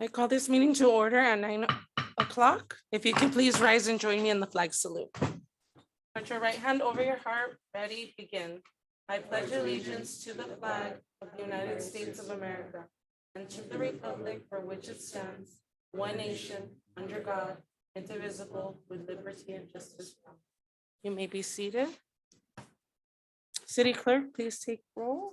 I call this meeting to order at 9 o'clock. If you can please rise and join me in the flag salute. Put your right hand over your heart. Ready, begin. I pledge allegiance to the flag of the United States of America and to the republic for which it stands, one nation, under God, indivisible, with liberty and justice for all. You may be seated. City Clerk, please take roll.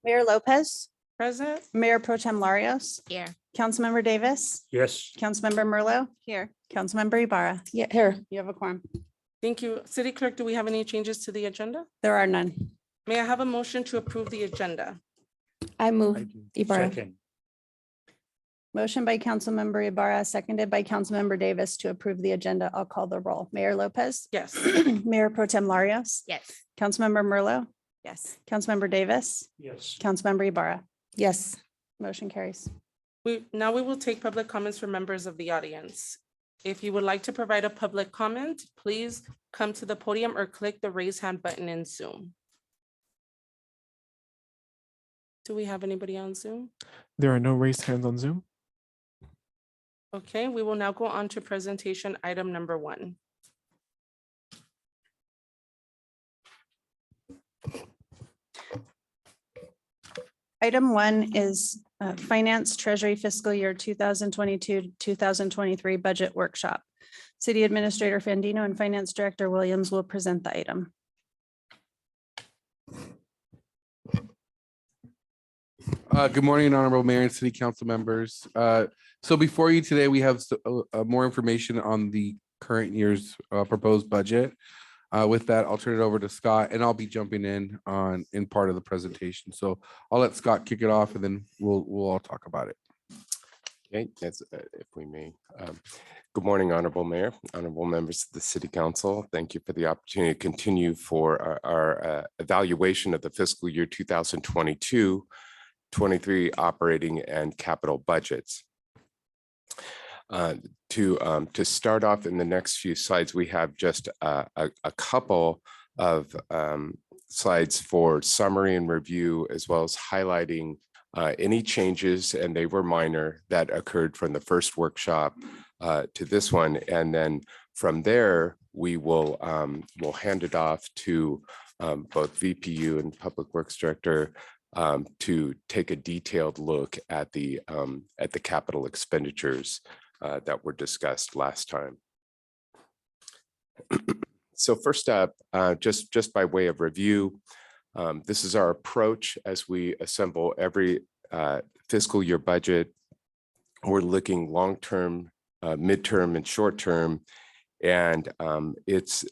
Mayor Lopez, Present. Mayor Pro Tem Larios, Here. Councilmember Davis, Yes. Councilmember Merlo, Here. Councilmember Ibarra. Yeah, here. You have a quorum. Thank you. City Clerk, do we have any changes to the agenda? There are none. May I have a motion to approve the agenda? I I move. do. Ibarra. Second. Motion by Councilmember Ibarra, seconded by Councilmember Davis to approve the agenda. I'll call the roll. Mayor Lopez, Yes. Mayor Pro Tem Larios, Yes. Councilmember Merlo, Yes. Councilmember Davis, Yes. Councilmember Ibarra. Yes. Motion carries. We will take public comments from members of the audience. If you would like to provide a public comment, please come to the podium or click the raise hand button in Zoom. Do we have anybody on Zoom? There are no raised hands on Zoom. Okay, we will now go on to presentation item number 1. Item 1 is Finance Treasury Fiscal Year 2022-2023 Budget Workshop. City Administrator Fandino and Finance Director Williams will present the item. Good morning, Honorable Mayor and City Council members. So before you today, we have more information on the current year's proposed budget. With that, I'll turn it over to Scott, and I'll be jumping in part of the presentation. So I'll let Scott kick it off, and then we'll all talk about it. Okay, yes, if we may. Good morning, Honorable Mayor, honorable members of the City Council. Thank you for the opportunity to continue for our evaluation of the fiscal year 2022-23 operating and capital budgets. To start off in the next few slides, we have just a couple of slides for summary and review, as well as highlighting any changes, and they were minor, that occurred from the first workshop to this one. And then from there, we will we'll hand it off to both VPU and Public Works Director to take a detailed look at the capital expenditures that were discussed last time. So first up, just by way of review, this is our approach as we assemble every fiscal year budget. We're looking long-term, midterm, and short-term, and it's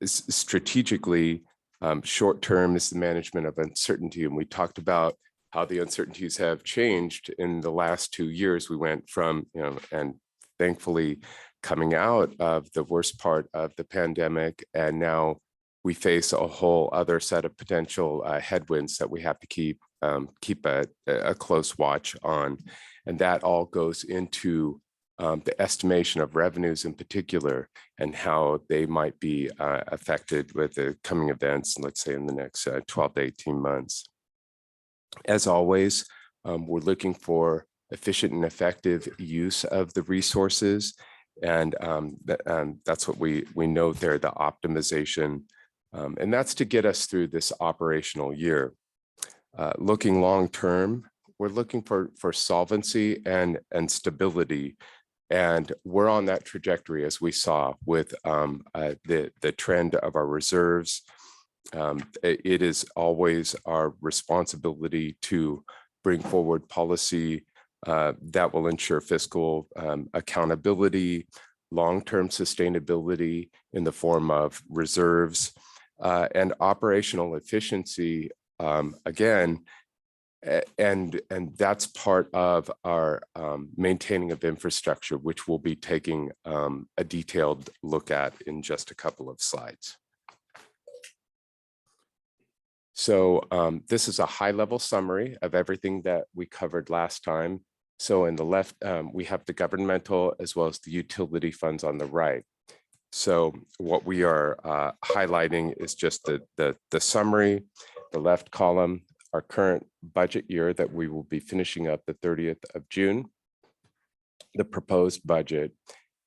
strategically short-term is the management of uncertainty, and we talked about how the uncertainties have changed in the last 2 years. We went from, and thankfully coming out of the worst part of the pandemic, and now we face a whole other set of potential headwinds that we have to keep a close watch on. And that all goes into the estimation of revenues in particular, and how they might be affected with the coming events, let's say in the next 12 to 18 months. As always, we're looking for efficient and effective use of the resources. And that's what we note there, the optimization. And that's to get us through this operational year. Looking long-term, we're looking for solvency and stability. And we're on that trajectory, as we saw with the trend of our reserves. It is always our responsibility to bring forward policy that will ensure fiscal accountability, long-term sustainability in the form of reserves, and operational efficiency, again, and that's part of our maintaining of infrastructure, which we'll be taking a detailed look at in just a couple of slides. So this is a high-level summary of everything that we covered last time. So in the left, we have the governmental as well as the utility funds on the right. So what we are highlighting is just the summary. The left column our current budget year that we will be finishing up the 30th of June, the proposed budget,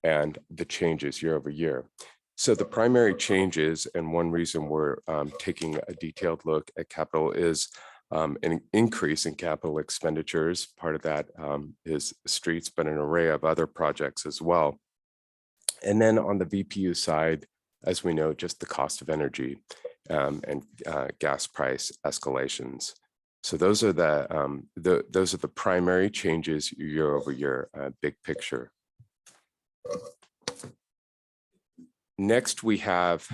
and the changes year over year. So the primary changes, and one reason we're taking a detailed look at capital, is an increase in capital expenditures. Part of that is streets, but an array of other projects as well. And then on the VPU side, as we know, just the cost of energy and gas price escalations. So those are the primary changes year over year, big picture. Next, we have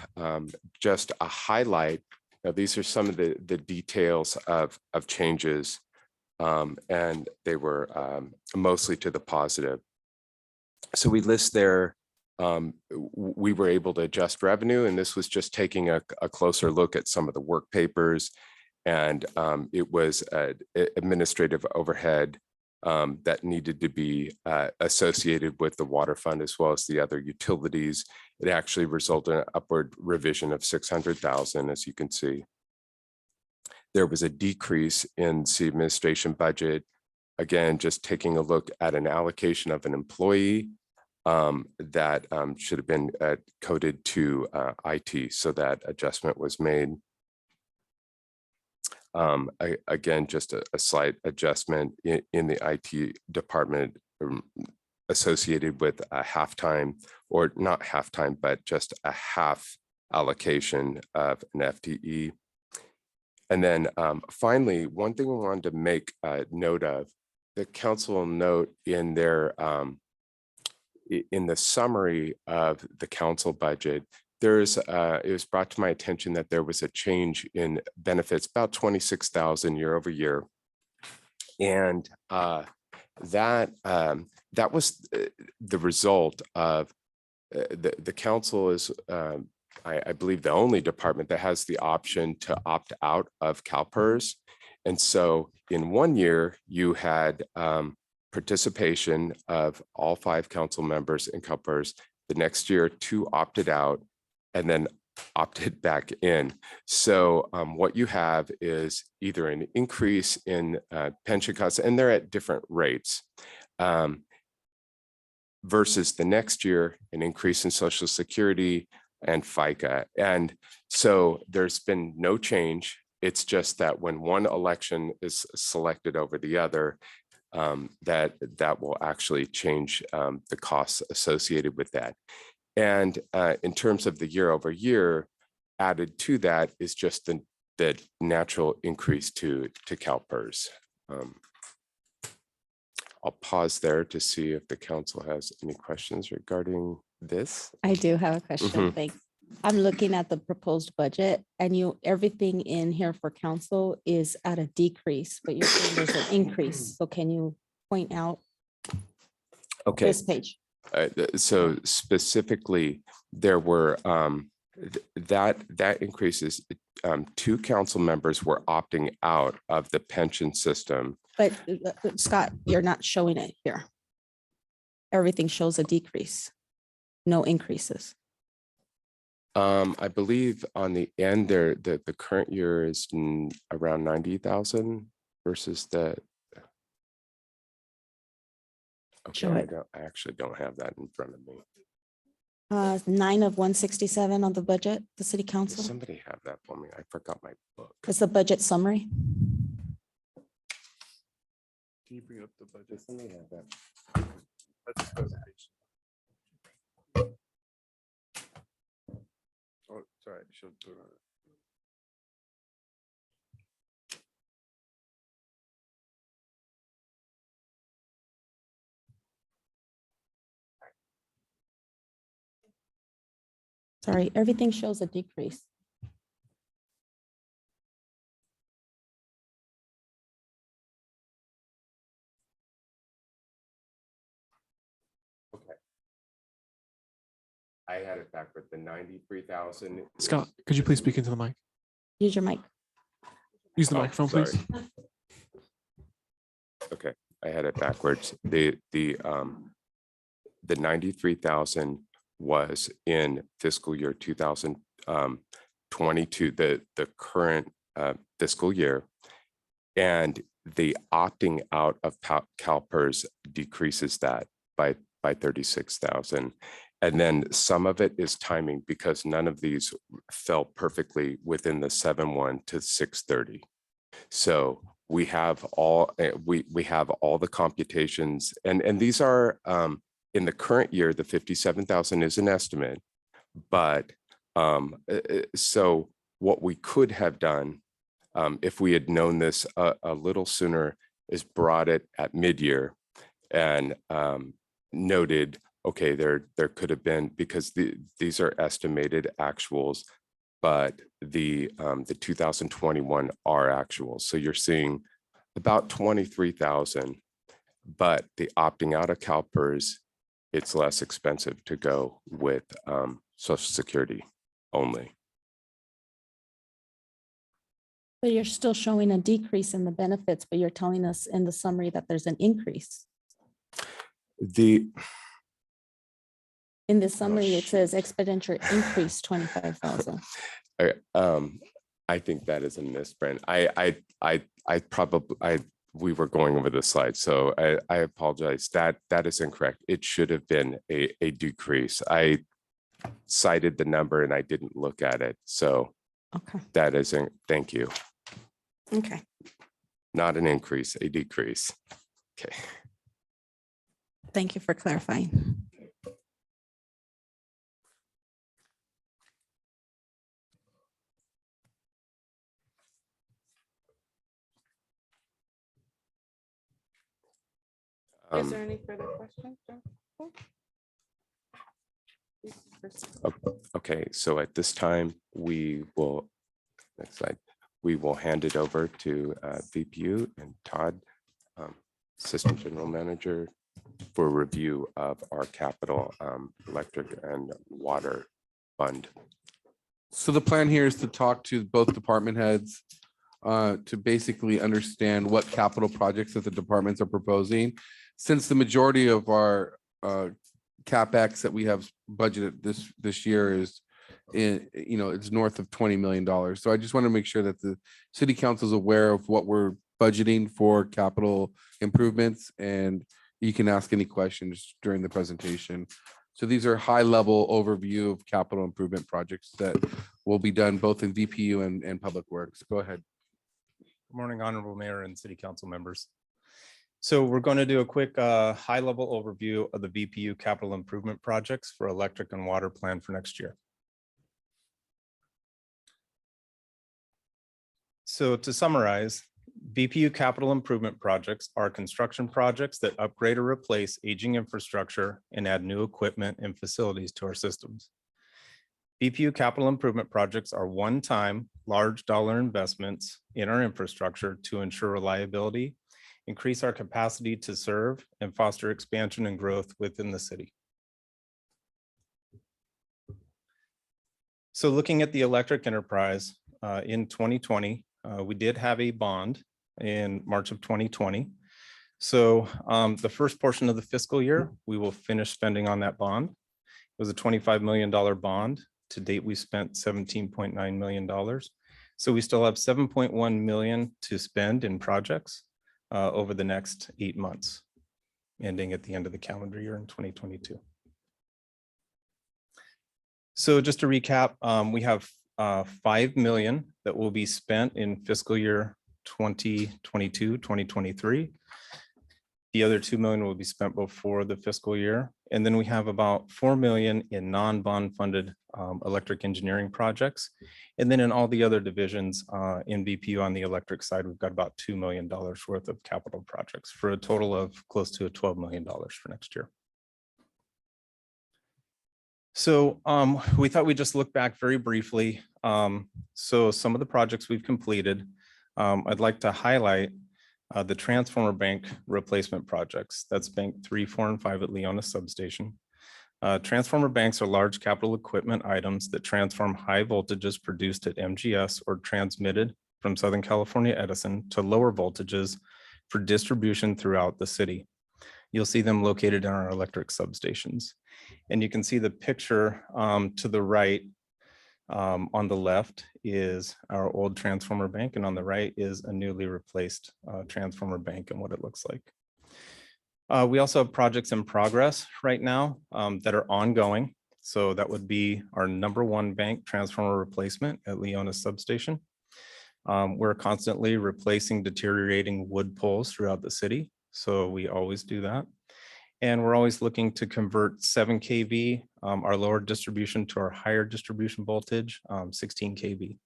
just a highlight. Now, these are some of the details of changes, and they were mostly to the positive. So we list there, we were able to adjust revenue, and this was just taking a closer look at some of the work papers, and it was administrative overhead that needed to be associated with the water fund as well as the other utilities. It actually resulted in an upward revision of 600,000, as you can see. There was a decrease in the administration budget. Again, just taking a look at an allocation of an employee that should have been coded to IT, so that adjustment was made. Again, just a slight adjustment in the IT department associated with a halftime, or not halftime, but just a half allocation of an FTE. And then finally, one thing we wanted to make note of, the council note in their in the summary of the council budget, it was brought to my attention that there was a change in benefits, about 26,000 year over year. And that was the result of the council is, I believe, the only department that has the option to opt out of CalPERS. And so in one year, you had participation of all 5 council members in CalPERS. The next year, 2 opted out and then opted back in. So what you have is either an increase in pension costs, and they're at different rates, versus the next year, an increase in Social Security and FICA. And so there's been no change. It's just that when one election is selected over the other, that will actually change the costs associated with that. And in terms of the year over year, added to that is just the natural increase to CalPERS. I'll pause there to see if the council has any questions regarding this. I do have a question. Mhm. Thanks. I'm looking at the proposed budget, and everything in here for council is at a decrease, but you're saying there's an increase. So can you point out Okay. this page? So specifically, there were that increases. 2 council members were opting out of the pension system. But Scott, you're not showing it here. Everything shows a decrease, no increases. I believe on the end there, the current year is around 90,000 versus the. Okay, Show it. I actually don't have that in front of me. 9 of 167 on the budget, the city Does council. somebody have that for me? I forgot my book. It's the budget summary. Can you bring up the budget? Somebody have that. That's the presentation. Oh, sorry, she'll do it. Sorry, everything shows a decrease. Okay. I had it backward, the 93,000. Scott, could you please speak into the mic? Use your mic. Use the Oh, microphone, please. sorry. Okay, I had it backwards. The 93,000 was in fiscal year 2022, the current fiscal year. And the opting out of CalPERS decreases that by 36,000. And then some of it is timing because none of these fell perfectly within the 7/1 to 6/30. So we have all we have all the computations, and these are in the current year. The 57,000 is an estimate, but so what we could have done if we had known this a little sooner is brought it at mid-year and noted, okay, there could have been, because these are estimated actuals, but the 2021 are actuals. So you're seeing about 23,000, but the opting out of CalPERS, it's less expensive to go with Social Security only. But you're still showing a decrease in the benefits, but you're telling us in the summary that there's an increase. In the summary, it says expenditure increase 25,000. I think that is a misprint. We were going over the slide, so I apologize. That is incorrect. It should have been a decrease. I cited the number and I didn't look at it. So Okay. that isn't, thank you. Okay. Not an increase, a decrease. Okay. Thank you for clarifying. Is there any further questions? Okay, so at this time, we will, next slide, we will hand it over to VPU and Todd, Assistant General Manager, for review of our capital electric and water fund. So the plan here is to talk to both department heads to basically understand what capital projects that the departments are proposing. Since the majority of our CapEx that we have budgeted this year is it's north of $20 million. So I just want to make sure that the city council is aware of what we're budgeting for capital improvements, and you can ask any questions during the presentation. So these are high level overview of capital improvement projects that will be done both in VPU and Public Works. Go ahead. Good morning, Honorable Mayor and City Council members. So we're going to do a quick high-level overview of the VPU capital improvement projects for electric and water plan for next year. So to summarize, VPU capital improvement projects are construction projects that upgrade or replace aging infrastructure and add new equipment and facilities to our systems. VPU capital improvement projects are one-time, large dollar investments in our infrastructure to ensure reliability, increase our capacity to serve, and foster expansion and growth within the city. So looking at the electric enterprise in 2020, we did have a bond in March of 2020. So the first portion of the fiscal year, we will finish spending on that bond. It was a $25 million bond. To date, we spent $17.9 million. So we still have $7.1 million to spend in projects over the next 8 months, ending at the end of the calendar year in 2022. So just to recap, we have $5 million that will be spent in fiscal year 2022, 2023. The other $2 million will be spent before the fiscal year. And then we have about $4 million in non-bond funded electric engineering projects. And then in all the other divisions in VPU on the electric side, we've got about $2 million worth of capital projects for a total of close to $12 million for next year. So we thought we'd just look back very briefly. So some of the projects we've completed, I'd like to highlight the transformer bank replacement projects. That's bank 3, 4, and 5 at Leona substation. Transformer banks are large capital equipment items that transform high voltages produced at MGS or transmitted from Southern California Edison to lower voltages for distribution throughout the city. You'll see them located in our electric substations. And you can see the picture to the right On the left is our old transformer bank, and on the right is a newly replaced transformer bank and what it looks like. We also have projects in progress right now that are ongoing. So that would be our #1 bank transformer replacement at Leona substation. We're constantly replacing deteriorating wood poles throughout the city. So we always do that. And we're always looking to convert 7 kV, our lower distribution, to our higher distribution voltage, 16 kV.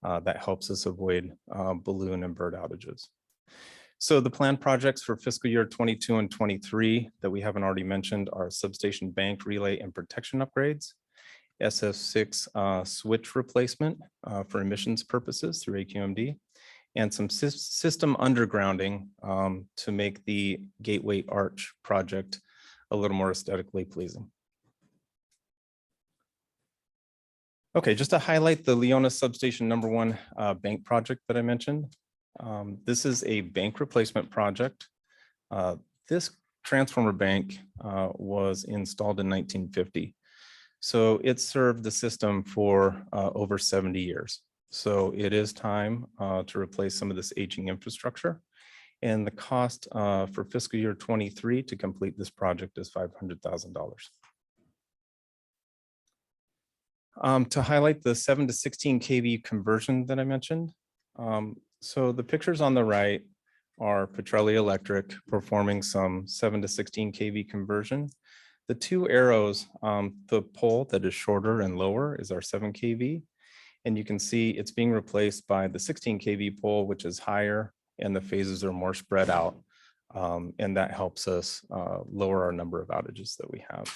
That helps us avoid balloon and bird outages. So the planned projects for fiscal year 22 and 23 that we haven't already mentioned are substation bank relay and protection upgrades, SF6 switch replacement for emissions purposes through AQMD, and some system undergrounding to make the Gateway Arch project a little more aesthetically pleasing. Okay, just to highlight the Leona substation #1 bank project that I mentioned. This is a bank replacement project. This transformer bank was installed in 1950. So it served the system for over 70 years. So it is time to replace some of this aging infrastructure. And the cost for fiscal year 23 to complete this project is $500,000. To highlight the 7 to 16 kV conversion that I mentioned. So the pictures on the right are Petrelli Electric performing some 7 to 16 kV conversion. The two arrows, the pole that is shorter and lower is our 7 kV. And you can see it's being replaced by the 16 kV pole, which is higher and the phases are more spread out. And that helps us lower our number of outages that we have.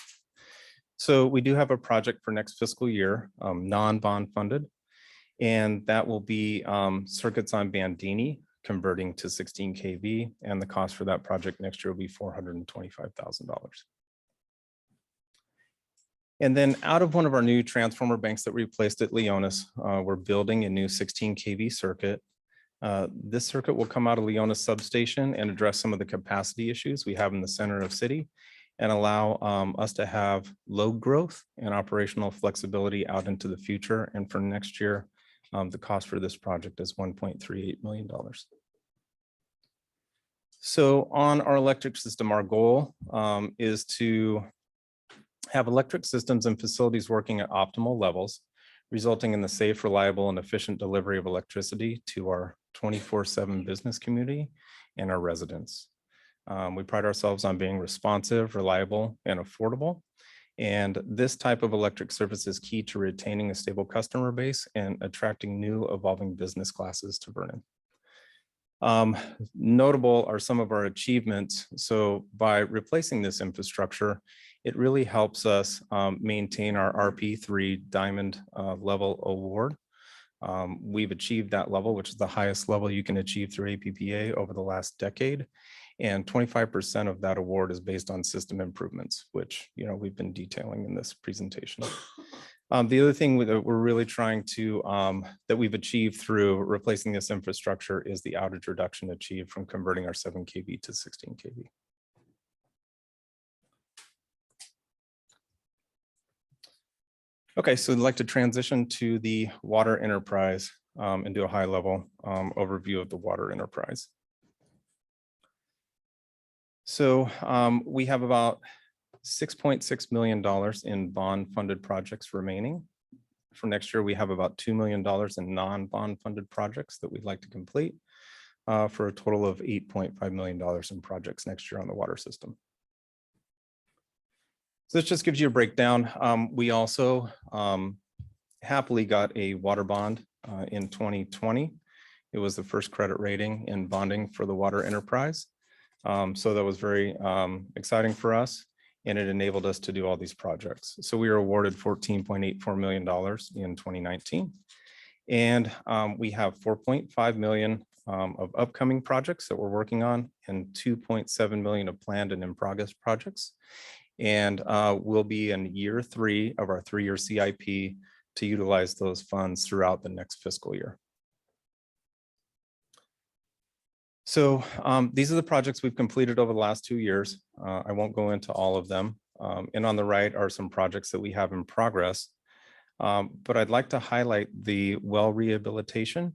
So we do have a project for next fiscal year, non-bond funded. And that will be circuits on Bandini converting to 16 kV. And the cost for that project next year will be $425,000. And then out of one of our new transformer banks that we placed at Leonis, we're building a new 16 kV circuit. This circuit will come out of Leonis substation and address some of the capacity issues we have in the center of city and allow us to have load growth and operational flexibility out into the future. And for next year, the cost for this project is $1.38 million. So on our electric system, our goal is to have electric systems and facilities working at optimal levels, resulting in the safe, reliable, and efficient delivery of electricity to our 24/7 business community and our residents. We pride ourselves on being responsive, reliable, and affordable. And this type of electric service is key to retaining a stable customer base and attracting new evolving business classes to Vernon. Notable are some of our achievements. So by replacing this infrastructure, it really helps us maintain our RP3 Diamond level award. We've achieved that level, which is the highest level you can achieve through APPA over the last decade. And 25% of that award is based on system improvements, which we've been detailing in this presentation. The other thing that we're really trying to, that we've achieved through replacing this infrastructure is the outage reduction achieved from converting our 7 kV to 16 kV. Okay, so I'd like to transition to the water enterprise and do a high level overview of the water enterprise. So we have about $6.6 million in bond funded projects remaining. For next year, we have about $2 million in non-bond funded projects that we'd like to complete for a total of $8.5 million in projects next year on the water system. So this just gives you a breakdown. We also happily got a water bond in 2020. It was the first credit rating in bonding for the water enterprise. So that was very exciting for us, and it enabled us to do all these projects. So we were awarded $14.84 million in 2019. And we have $4.5 million of upcoming projects that we're working on and $2.7 million of planned and in progress projects. And we'll be in year 3 of our 3-year CIP to utilize those funds throughout the next fiscal year. So these are the projects we've completed over the last 2 years. I won't go into all of them. And on the right are some projects that we have in progress. But I'd like to highlight the well rehabilitation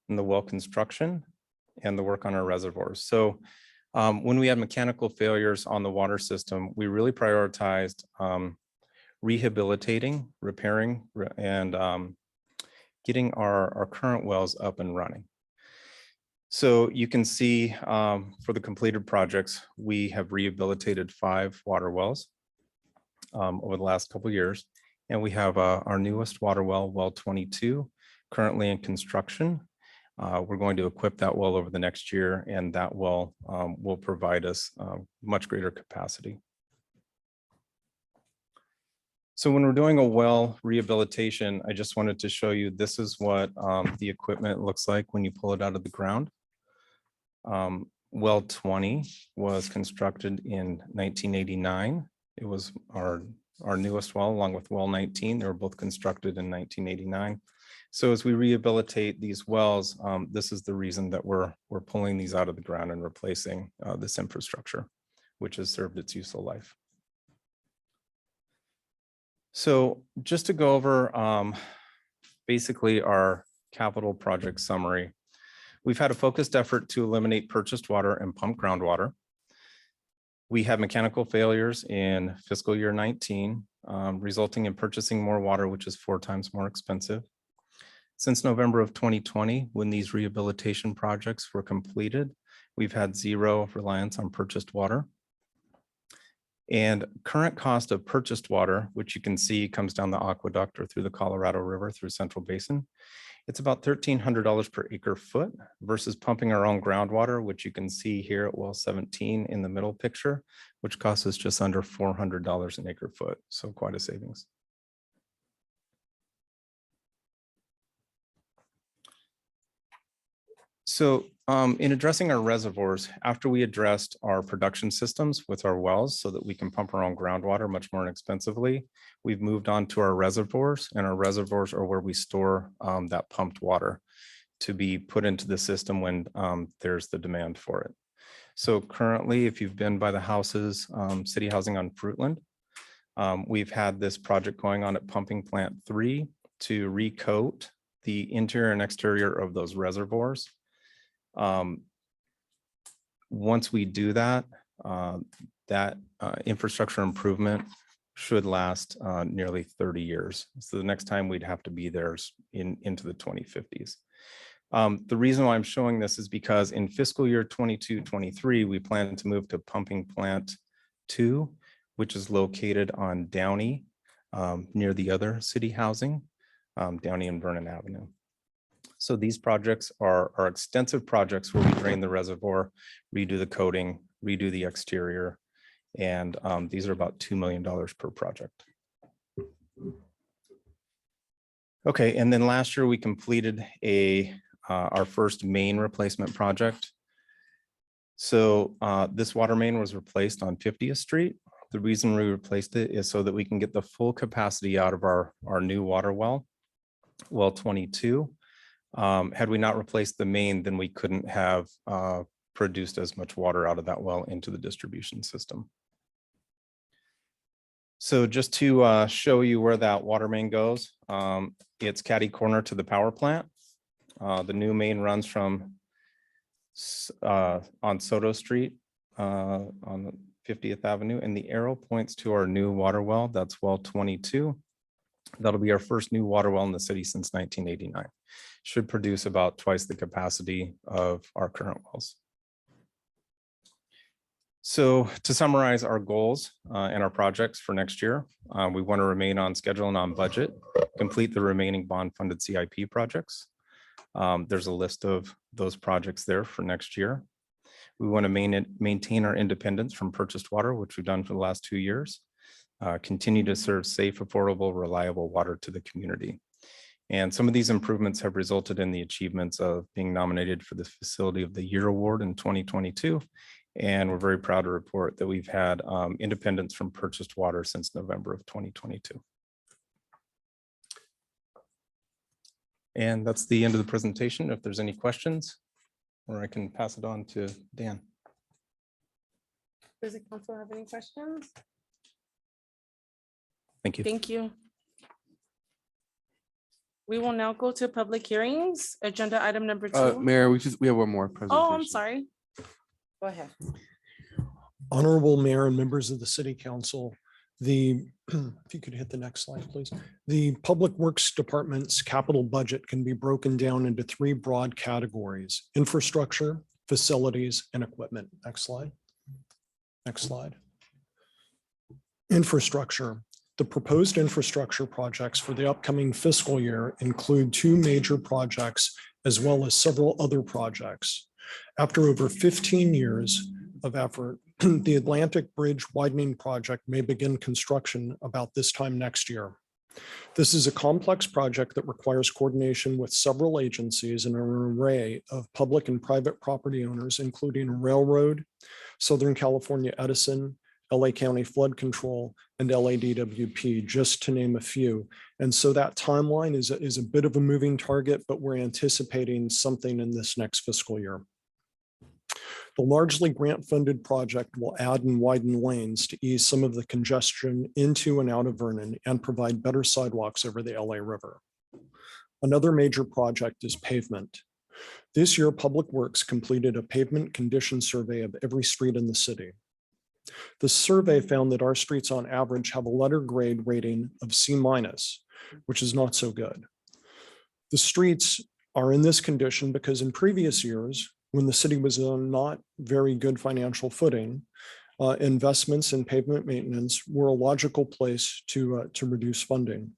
and the well construction and the work on our reservoirs. So when we had mechanical failures on the water system, we really prioritized rehabilitating, repairing, and getting our current wells up and running. So you can see for the completed projects, we have rehabilitated 5 water wells over the last couple of years. And we have our newest water well, well 22, currently in construction. We're going to equip that well over the next year, and that well will provide us much greater capacity. So when we're doing a well rehabilitation, I just wanted to show you, this is what the equipment looks like when you pull it out of the ground. Well 20 was constructed in 1989. It was our newest well, along with well 19. They were both constructed in 1989. So as we rehabilitate these wells, this is the reason that we're pulling these out of the ground and replacing this infrastructure, which has served its useful life. So just to go over basically our capital project summary, we've had a focused effort to eliminate purchased water and pump groundwater. We had mechanical failures in fiscal year 19, resulting in purchasing more water, which is 4 times more expensive. Since November of 2020, when these rehabilitation projects were completed, we've had 0 reliance on purchased water. And current cost of purchased water, which you can see comes down the aqueduct or through the Colorado River through Central Basin, it's about $1,300 per acre foot versus pumping our own groundwater, which you can see here at well 17 in the middle picture, which costs us just under $400 an acre foot. So quite a savings. So in addressing our reservoirs, after we addressed our production systems with our wells so that we can pump our own groundwater much more inexpensively, we've moved on to our reservoirs, and our reservoirs are where we store that pumped water to be put into the system when there's the demand for it. So currently, if you've been by the houses, city housing on Fruitland, we've had this project going on at Pumping Plant 3 to recoat the interior and exterior of those reservoirs. Once we do that, infrastructure improvement should last nearly 30 years. So the next time we'd have to be there into the 2050s. The reason why I'm showing this is because in fiscal year 22-23, we plan to move to Pumping Plant 2, which is located on Downey, near the other city housing, Downey and Vernon Avenue. So these projects are extensive projects where we drain the reservoir, redo the coating, redo the exterior, and these are about $2 million per project. Okay, and then last year we completed our first main replacement project. So this water main was replaced on 50th Street. The reason we replaced it is so that we can get the full capacity out of our new water well, well 22. Had we not replaced the main, then we couldn't have produced as much water out of that well into the distribution system. So just to show you where that water main goes, it's catty corner to the power plant. The new main runs from on Soto Street on 50th Avenue, and the arrow points to our new water well. That's well 22. That'll be our first new water well in the city since 1989. Should produce about twice the capacity of our current wells. So to summarize our goals and our projects for next year, we want to remain on schedule and on budget, complete the remaining bond-funded CIP projects. There's a list of those projects there for next year. We want to maintain our independence from purchased water, which we've done for the last 2 years. Continue to serve safe, affordable, reliable water to the community. And some of these improvements have resulted in the achievements of being nominated for the Facility of the Year Award in 2022. And we're very proud to report that we've had independence from purchased water since November of 2022. And that's the end of the presentation. If there's any questions, or I can pass it on to Dan. Does the council have any questions? Thank you. Thank you. We will now go to public hearings, agenda item number Uh, 2. Mayor, we have one more presentation. Oh, I'm sorry. Go ahead. Honorable Mayor and members of the City Council, if you could hit the next slide, please. The Public Works Department's capital budget can be broken down into 3 broad categories: infrastructure, facilities, and equipment. Next slide. Next slide. Infrastructure. The proposed infrastructure projects for the upcoming fiscal year include 2 major projects as well as several other projects. After over 15 years of effort, the Atlantic Bridge Widening Project may begin construction about this time next year. This is a complex project that requires coordination with several agencies and an array of public and private property owners, including Railroad, Southern California Edison, LA County Flood Control, and LADWP, just to name a few. And so that timeline is a bit of a moving target, but we're anticipating something in this next fiscal year. The largely grant-funded project will add and widen lanes to ease some of the congestion into and out of Vernon and provide better sidewalks over the LA River. Another major project is pavement. This year, Public Works completed a pavement condition survey of every street in the city. The survey found that our streets on average have a letter grade rating of C-, which is not so good. The streets are in this condition because in previous years, when the city was on not very good financial footing, investments in pavement maintenance were a logical place to reduce funding.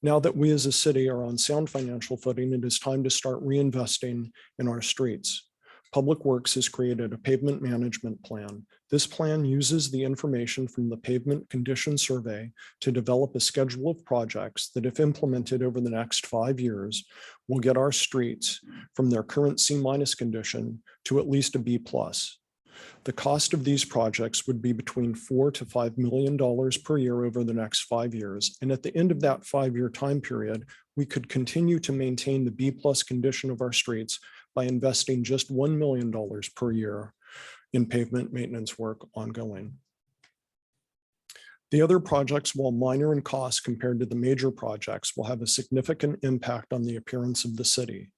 Now that we as a city are on sound financial footing, it is time to start reinvesting in our streets. Public Works has created a pavement management plan. This plan uses the information from the pavement condition survey to develop a schedule of projects that, if implemented over the next 5 years, will get our streets from their current C- condition to at least a B+. The cost of these projects would be between $4 to $5 million per year over the next 5 years. And at the end of that 5-year time period, we could continue to maintain the B+ condition of our streets by investing just $1 million per year in pavement maintenance work ongoing. The other projects, while minor in cost compared to the major projects, will have a significant impact on the appearance of the city.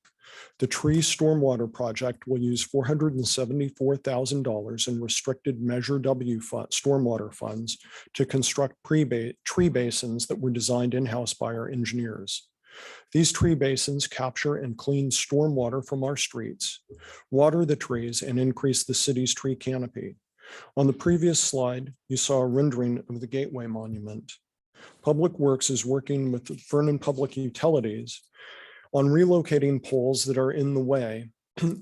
The Tree Stormwater Project will use $474,000 in restricted Measure W stormwater funds to construct tree basins that were designed in-house by our engineers. These tree basins capture and clean stormwater from our streets, water the trees, and increase the city's tree canopy. On the previous slide, you saw a rendering of the Gateway Monument. Public Works is working with Vernon Public Utilities on relocating poles that are in the way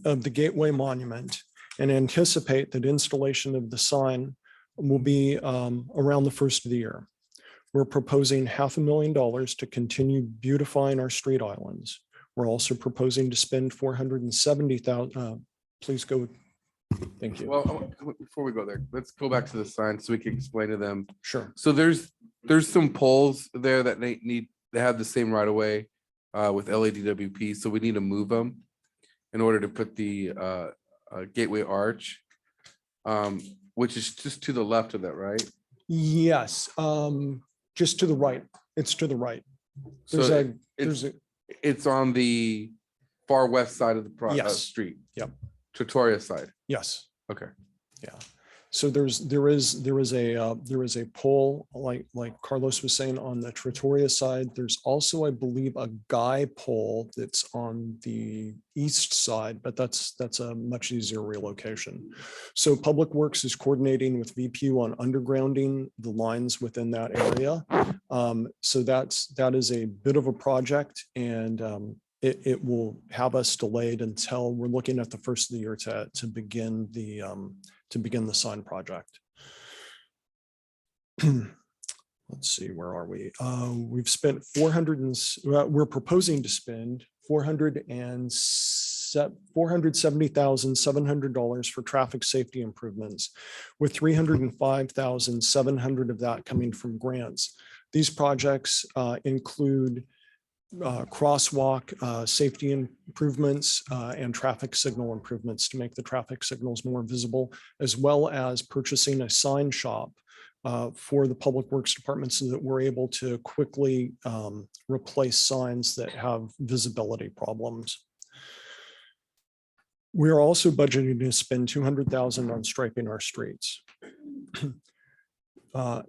of the Gateway Monument and anticipate that installation of the sign will be around the first of the year. We're proposing $500,000 to continue beautifying our street islands. We're also proposing to spend $470,000. Please go. Thank you. Well, before we go there, let's go back to the sign so we can explain to them. Sure. So there's some poles there that they have the same right of way with LADWP, so we need to move them in order to put the gateway arch, which is just to the left of that, right? Yes, just to the right. It's to the right. So it's on the far west side of the Yes. street. Yep. Trattoria side. Yes. Okay. Yeah. So there is a pole, like Carlos was saying, on the Trattoria side. There's also, I believe, a guy pole that's on the east side, but that's a much easier relocation. So Public Works is coordinating with VPU on undergrounding the lines within that area. So that is a bit of a project, and it will have us delayed until we're looking at the first of the year to begin the sign project. Let's see, where are we? We've spent we're proposing to spend $470,700 for traffic safety improvements, with $305,700 of that coming from grants. These projects include crosswalk safety improvements and traffic signal improvements to make the traffic signals more visible, as well as purchasing a sign shop for the Public Works Department so that we're able to quickly replace signs that have visibility problems. We are also budgeting to spend $200,000 on striping our streets.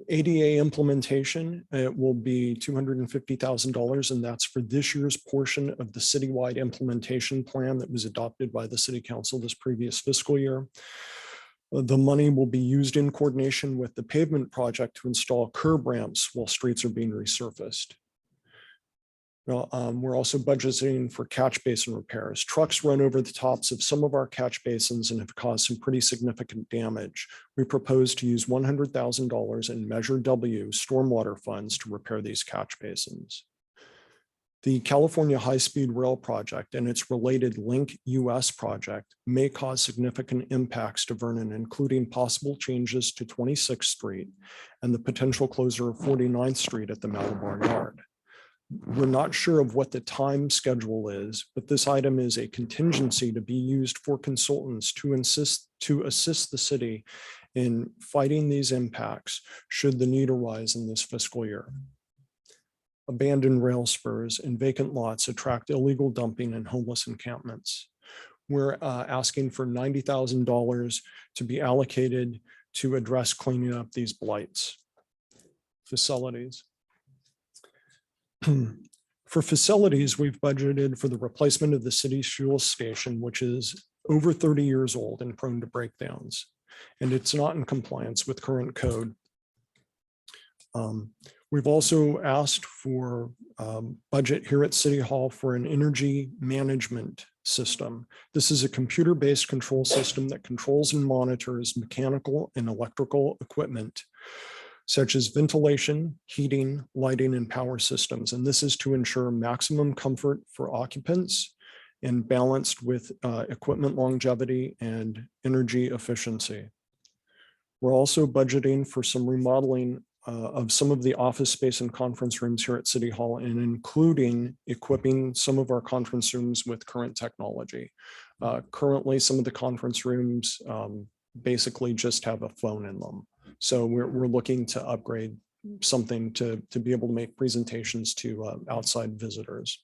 ADA implementation, it will be $250,000, and that's for this year's portion of the citywide implementation plan that was adopted by the City Council this previous fiscal year. The money will be used in coordination with the pavement project to install curb ramps while streets are being resurfaced. We're also budgeting for catch basin repairs. Trucks run over the tops of some of our catch basins and have caused some pretty significant damage. We propose to use $100,000 in Measure W stormwater funds to repair these catch basins. The California High-Speed Rail project and its related Link US project may cause significant impacts to Vernon, including possible changes to 26th Street and the potential closure of 49th Street at the Malabar Yard. We're not sure of what the time schedule is, but this item is a contingency to be used for consultants to assist the city in fighting these impacts should the need arise in this fiscal year. Abandoned rail spurs and vacant lots attract illegal dumping and homeless encampments. We're asking for $90,000 to be allocated to address cleaning up these blights. Facilities. For facilities, we've budgeted for the replacement of the city's fuel station, which is over 30 years old and prone to breakdowns, and it's not in compliance with current code. We've also asked for budget here at City Hall for an energy management system. This is a computer-based control system that controls and monitors mechanical and electrical equipment such as ventilation, heating, lighting, and power systems. And this is to ensure maximum comfort for occupants and balanced with equipment longevity and energy efficiency. We're also budgeting for some remodeling of some of the office space and conference rooms here at City Hall, and including equipping some of our conference rooms with current technology. Currently, some of the conference rooms basically just have a phone in them. So we're looking to upgrade something to be able to make presentations to outside visitors.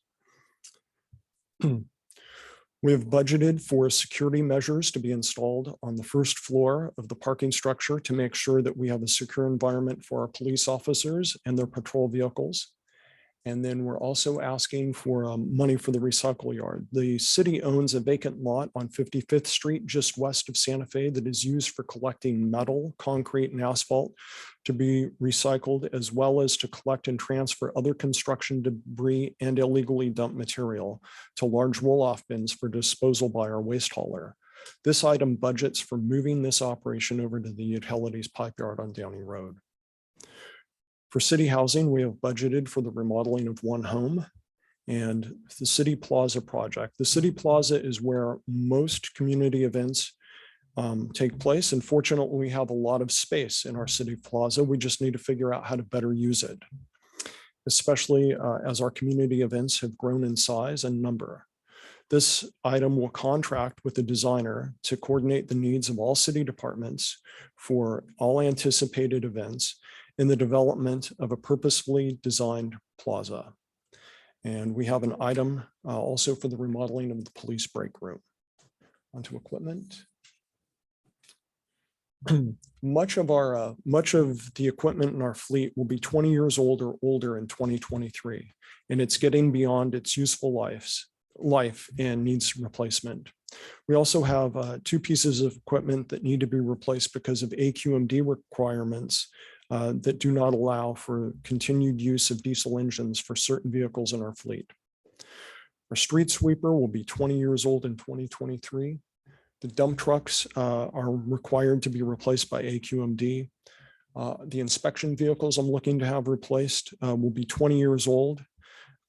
We have budgeted for security measures to be installed on the first floor of the parking structure to make sure that we have a secure environment for our police officers and their patrol vehicles. And then we're also asking for money for the recycle yard. The city owns a vacant lot on 55th Street, just west of Santa Fe, that is used for collecting metal, concrete, and asphalt to be recycled, as well as to collect and transfer other construction debris and illegally dumped material to large roll-off bins for disposal by our waste hauler. This item budgets for moving this operation over to the utilities pipe yard on Downey Road. For city housing, we have budgeted for the remodeling of one home and the City Plaza project. The City Plaza is where most community events take place. And fortunately, we have a lot of space in our City Plaza. We just need to figure out how to better use it, especially as our community events have grown in size and number. This item will contract with the designer to coordinate the needs of all city departments for all anticipated events in the development of a purposefully designed plaza. And we have an item also for the remodeling of the police break room. Onto equipment. Much of the equipment in our fleet will be 20 years old or older in 2023, and it's getting beyond its useful life and needs replacement. We also have 2 pieces of equipment that need to be replaced because of AQMD requirements that do not allow for continued use of diesel engines for certain vehicles in our fleet. Our street sweeper will be 20 years old in 2023. The dump trucks are required to be replaced by AQMD. The inspection vehicles I'm looking to have replaced will be 20 years old.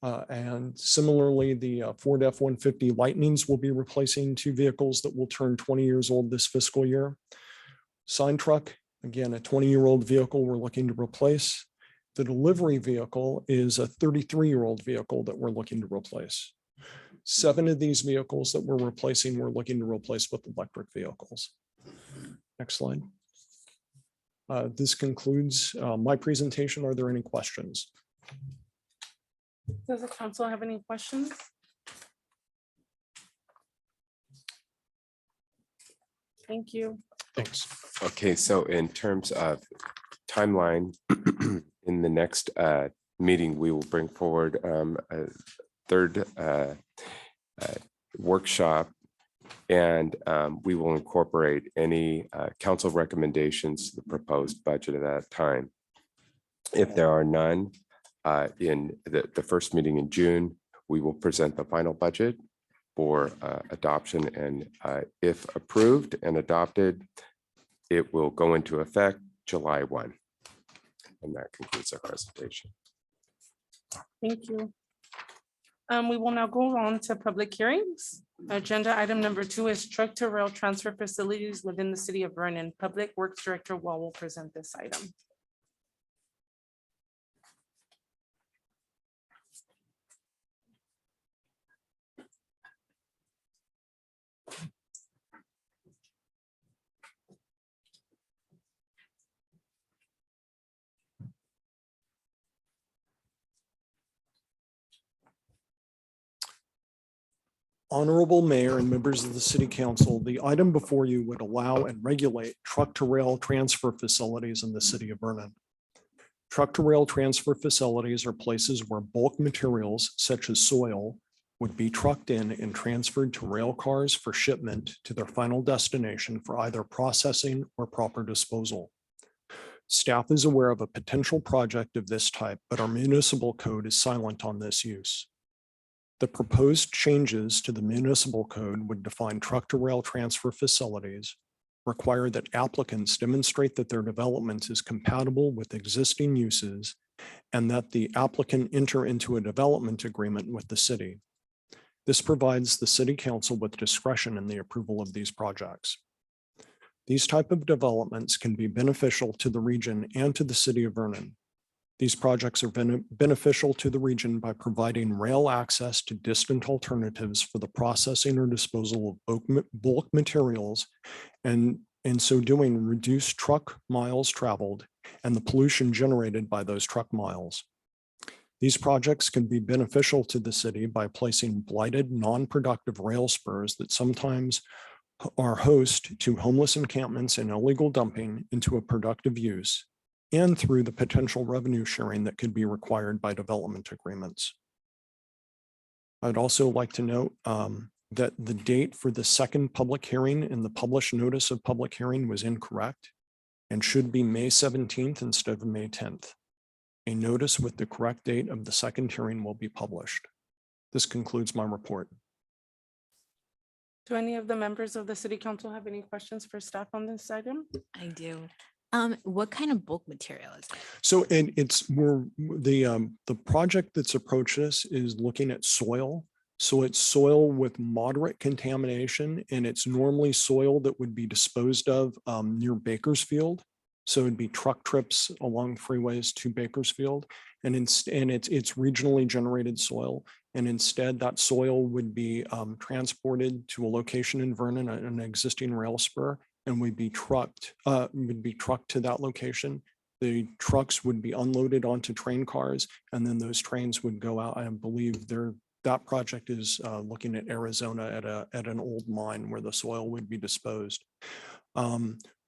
And similarly, the Ford F-150 Lightnings will be replacing 2 vehicles that will turn 20 years old this fiscal year. Sign truck, again, a 20-year-old vehicle we're looking to replace. The delivery vehicle is a 33-year-old vehicle that we're looking to replace. 7 of these vehicles that we're replacing, we're looking to replace with electric vehicles. Next slide. This concludes my presentation. Are there any questions? Does the council have any questions? Thank you. Thanks. Okay, so in terms of timeline, in the next meeting, we will bring forward a third workshop, and we will incorporate any council recommendations to the proposed budget at that time. If there are none, in the first meeting in June, we will present the final budget for adoption, and if approved and adopted, it will go into effect July 1. And that concludes our presentation. Thank you. We will now go on to public hearings. Agenda item number 2 is truck to rail transfer facilities within the city of Vernon. Public Works Director Wall will present this item. Honorable Mayor and members of the City Council, the item before you would allow and regulate truck-to-rail transfer facilities in the city of Vernon. Truck-to-rail transfer facilities are places where bulk materials such as soil would be trucked in and transferred to rail cars for shipment to their final destination for either processing or proper disposal. Staff is aware of a potential project of this type, but our municipal code is silent on this use. The proposed changes to the municipal code would define truck-to-rail transfer facilities, require that applicants demonstrate that their development is compatible with existing uses, and that the applicant enter into a development agreement with the city. This provides the City Council with discretion in the approval of these projects. These type of developments can be beneficial to the region and to the city of Vernon. These projects are beneficial to the region by providing rail access to distant alternatives for the processing or disposal of bulk materials, and in so doing, reduce truck miles traveled and the pollution generated by those truck miles. These projects can be beneficial to the city by placing blighted, non-productive rail spurs that sometimes are host to homeless encampments and illegal dumping into a productive use, and through the potential revenue sharing that could be required by development agreements. I'd also like to note that the date for the second public hearing in the published notice of public hearing was incorrect and should be May 17th instead of May 10th. A notice with the correct date of the second hearing will be published. This concludes my report. Do any of the members of the City Council have any questions for staff on this item? I do. What kind of bulk material is it? So, and the project that's approached us is looking at soil. So it's soil with moderate contamination, and it's normally soil that would be disposed of near Bakersfield. So it'd be truck trips along freeways to Bakersfield, and it's regionally generated soil. And instead, that soil would be transported to a location in Vernon, an existing rail spur, and would be trucked to that location. The trucks would be unloaded onto train cars, and then those trains would go out. I believe that project is looking at Arizona at an old mine where the soil would be disposed.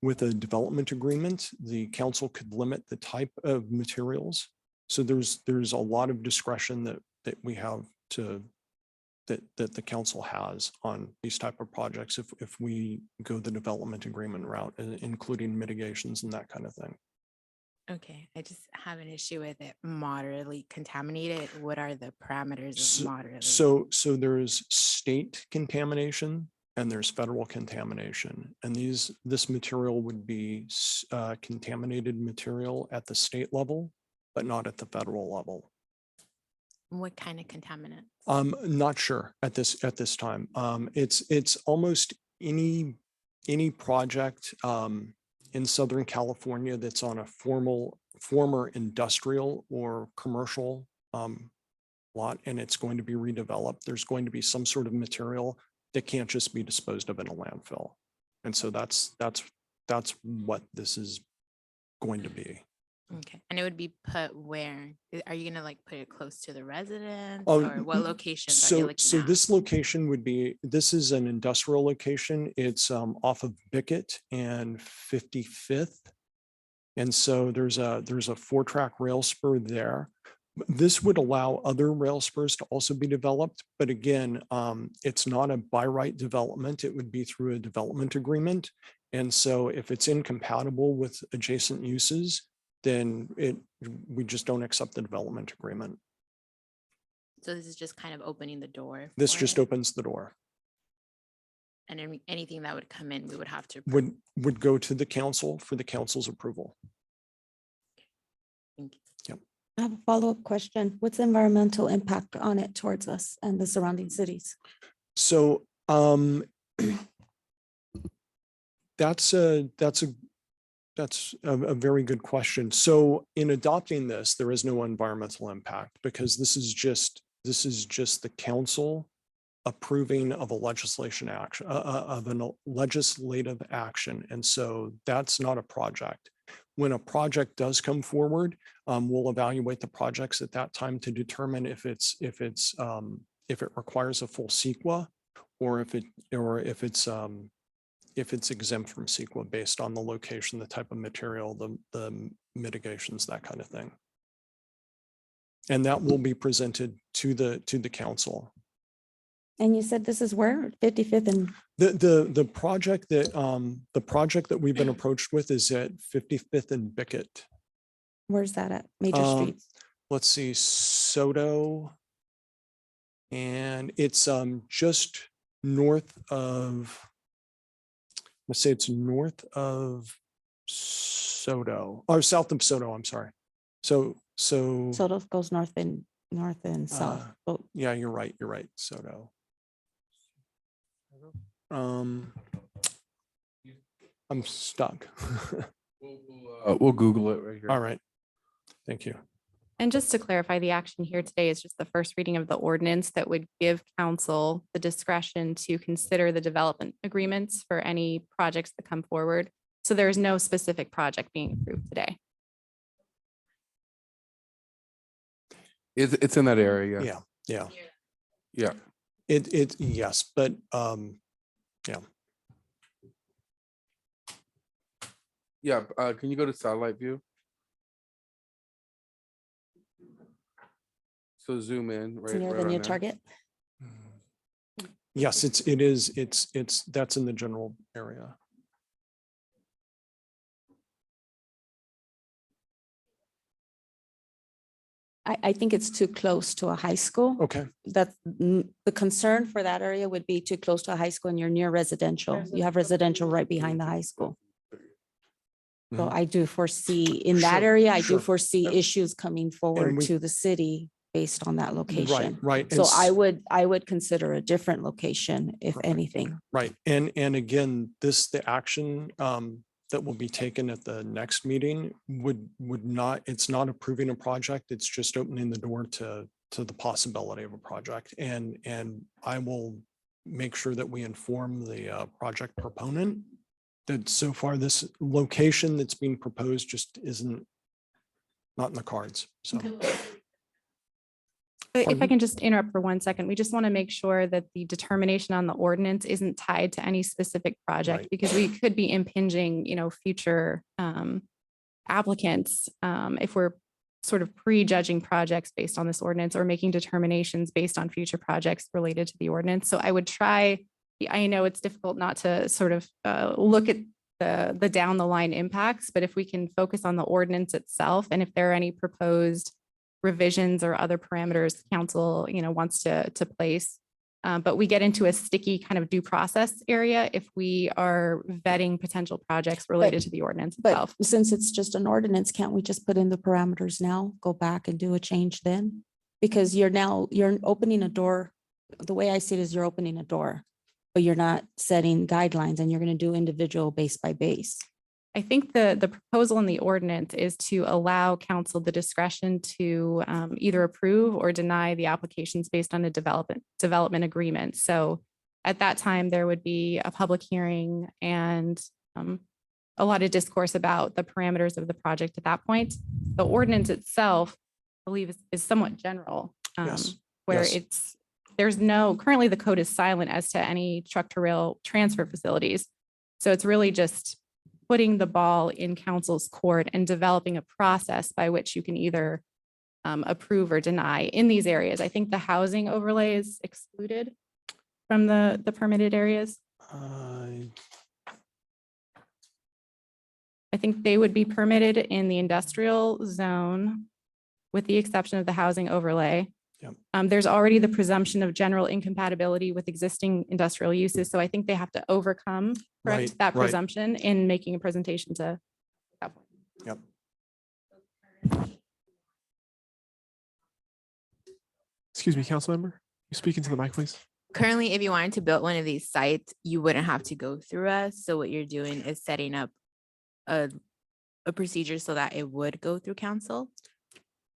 With a development agreement, the council could limit the type of materials. So there's a lot of discretion that we have that the council has on these type of projects if we go the development agreement route, including mitigations and that kind of thing. Okay, I just have an issue with it moderately contaminated. What are the parameters of moderately? So there's state contamination and there's federal contamination, and this material would be contaminated material at the state level, but not at the federal level. What kind of contaminant? Not sure at this time. It's almost any project in Southern California that's on a former industrial or commercial lot, and it's going to be redeveloped. There's going to be some sort of material that can't just be disposed of in a landfill, and so that's what this is going to be. Okay, and it would be put where? Are you gonna like put it close to the residents Oh, or what locations are you So, looking so at? this location would be, this is an industrial location. It's off of Bickett and 55th. And so there's a 4-track rail spur there. This would allow other rail spurs to also be developed. But again, it's not a by right development. It would be through a development agreement. And so if it's incompatible with adjacent uses, then we just don't accept the development agreement. So this is just kind of opening the door. This for just it, opens the door. and anything that would come in, we would have to. approve. Would go to the council for the council's approval. Thank you. I have a follow-up question. What's the environmental impact on it towards us and the surrounding cities? So that's a very good question. So in adopting this, there is no environmental impact because this is just the council approving of a legislation action, of a legislative action. And so that's not a project. When a project does come forward, we'll evaluate the projects at that time to determine if it requires a full CEQA or if it's exempt from CEQA based on the location, the type of material, the mitigations, that kind of thing. And that will be presented to the council. And you said this is where 55th and The project that we've been approached with is at 55th and Bickett. where's that at? Major streets? Let's see, Soto. And it's just north of, let's say it's north of Soto, or south of Soto, I'm sorry. So Soto goes north and south. Oh, yeah, you're right, Soto. I'm stuck. We'll Google it right here. All right, thank you. And just to clarify, the action here today is just the first reading of the ordinance that would give council the discretion to consider the development agreements for any projects that come forward. So there is no specific project being approved today. It's in that area. Yeah. Yeah. Yes, but yeah. Yeah. Can you go to satellite view? So zoom in it's right. near right the on new there. target. Yes, that's in the general area. I think it's too close to a high school. Okay, That's the concern for that area would be too close to a high school and you're near residential. You have residential right behind the high school. So Mhm. I do foresee in that Sure, area, I do sure. foresee Yep. issues coming forward we- to the city based on that location. right. So and I would consider a different location, if Perfect. anything. Right, and again, the action that will be taken at the next meeting would not, it's not approving a project, it's just opening the door to the possibility of a project. And I will make sure that we inform the project proponent that so far this location that's being proposed just not in the cards, so. But if I Pardon? can just interrupt for 1 second, we just want to make sure that the determination on the ordinance isn't tied to any specific project Right. because we could be impinging, future applicants if we're sort of prejudging projects based on this ordinance or making determinations based on future projects related to the ordinance. So I would try, I know it's difficult not to sort of look at the down the line impacts, but if we can focus on the ordinance itself and if there are any proposed revisions or other parameters council, wants to place. But we get into a sticky kind of due process area if we are vetting potential projects related to the ordinance But itself. since it's just an ordinance, can't we just put in the parameters now, go back and do a change then? Because you're opening a door. The way I see it is you're opening a door, but you're not setting guidelines and you're going to do individual base by base. I think the proposal in the ordinance is to allow council the discretion to either approve or deny the applications based on a development agreement. So at that time, there would be a public hearing and a lot of discourse about the parameters of the project at that point. The ordinance itself, I believe, is somewhat general. Yes, Where yes. currently the code is silent as to any truck to rail transfer facilities. So it's really just putting the ball in council's court and developing a process by which you can either approve or deny in these areas. I think the housing overlay is excluded from the permitted areas. I think they would be permitted in the industrial zone with the exception of the housing overlay. Yep. There's already the presumption of general incompatibility with existing industrial uses. So I think they have to overcome Right, that right. presumption in making a presentation to that point. Yep. Excuse me, council member, you speaking to the mic, please? Currently, if you wanted to build one of these sites, you wouldn't have to go through us. So what you're doing is setting up a procedure so that it would go through council.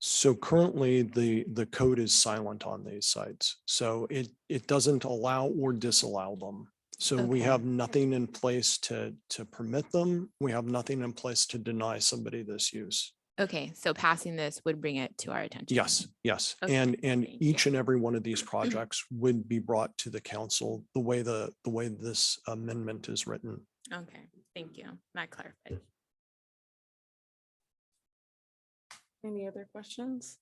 So currently, the code is silent on these sites. So it doesn't allow or disallow them. So we Okay. have nothing in place to permit them. We have nothing in place to deny somebody this use. Okay, so passing this would bring it to our attention. Yes, yes. Okay, And thank each you. and every one of these projects would be brought to the council the way this amendment is written. Okay, thank you. That clarified. Any other questions?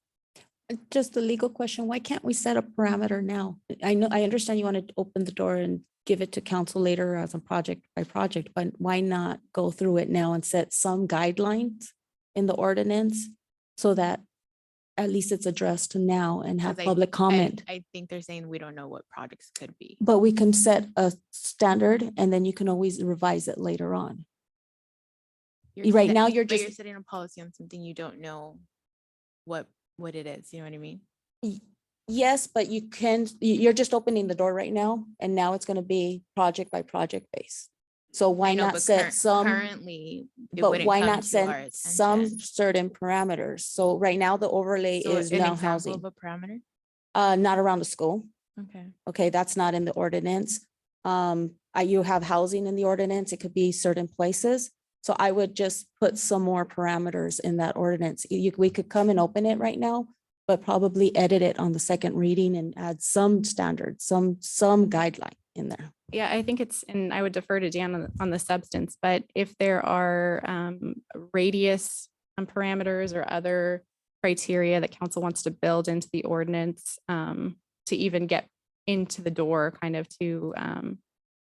Just a legal question. Why can't we set a parameter now? I know, I understand you want to open the door and give it to council later as a project by project, but why not go through it now and set some guidelines in the ordinance so that at least it's addressed now and have 'Cause public comment? I think they're saying we don't know what projects could be. But we can set a standard and then you can always revise it later on. Right now, you're But you're just- setting a policy on something you don't know what it is, you know what I mean? Yes, but you're just opening the door right now, and now it's gonna be project by project base. So why I know, not but set some, currently, it but wouldn't why come not to our set some attention. certain parameters? So right now, the overlay So is an now example housing, of a parameter? not around the school. Okay. Okay, that's not in the ordinance. You have housing in the ordinance. It could be certain places. So I would just put some more parameters in that ordinance. We could come and open it right now, but probably edit it on the second reading and add some standards, some guideline in there. Yeah, I think and I would defer to Dan on the substance, but if there are radius parameters or other criteria that council wants to build into the ordinance to even get into the door, kind of to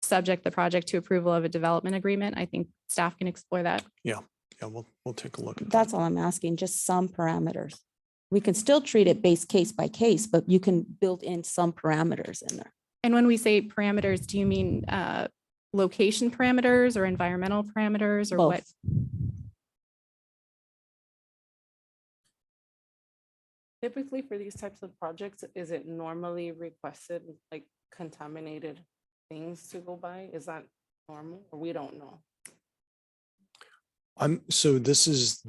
subject the project to approval of a development agreement, I think staff can explore that. Yeah, we'll take a look at that. That's all I'm asking, just some parameters. We can still treat it based case by case, but you can build in some parameters in there. And when we say parameters, do you mean location parameters or environmental parameters or what? Both. Typically for these types of projects, is it normally requested like contaminated things to go by? Is that normal or we don't know? So this is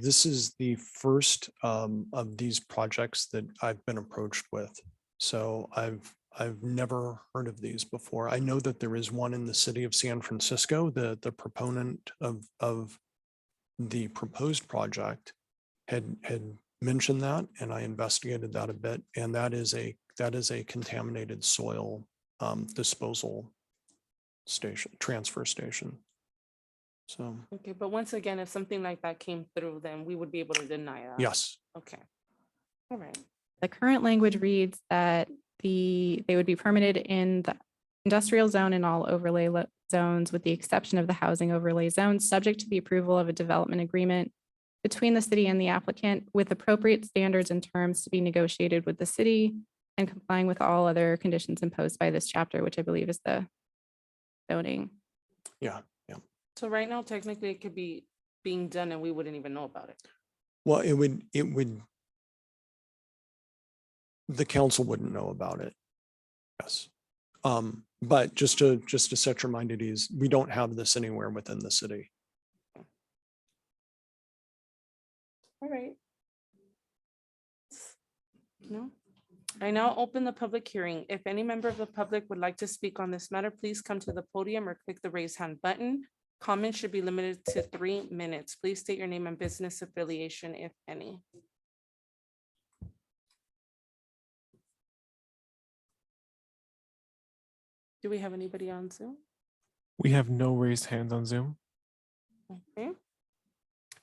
the first of these projects that I've been approached with. So I've never heard of these before. I know that there is one in the city of San Francisco. The proponent of the proposed project had mentioned that, and I investigated that a bit. And that is a contaminated soil disposal station, transfer station. So Okay, but once again, if something like that came through, then we would be able to deny that. yes, Okay. All right. The current language reads that they would be permitted in the industrial zone and all overlay zones with the exception of the housing overlay zone, subject to the approval of a development agreement between the city and the applicant with appropriate standards and terms to be negotiated with the city and complying with all other conditions imposed by this chapter, which I believe is the zoning. yeah. So right now, technically, it could be being done and we wouldn't even know about it. Well, it would, the council wouldn't know about it. Yes. But just to set your mind at ease, we don't have this anywhere within the city. All right. No. I now open the public hearing. If any member of the public would like to speak on this matter, please come to the podium or click the raise hand button. Comments should be limited to 3 minutes. Please state your name and business affiliation, if any. Do we have anybody on Zoom? We have no raised hands on Zoom. Okay.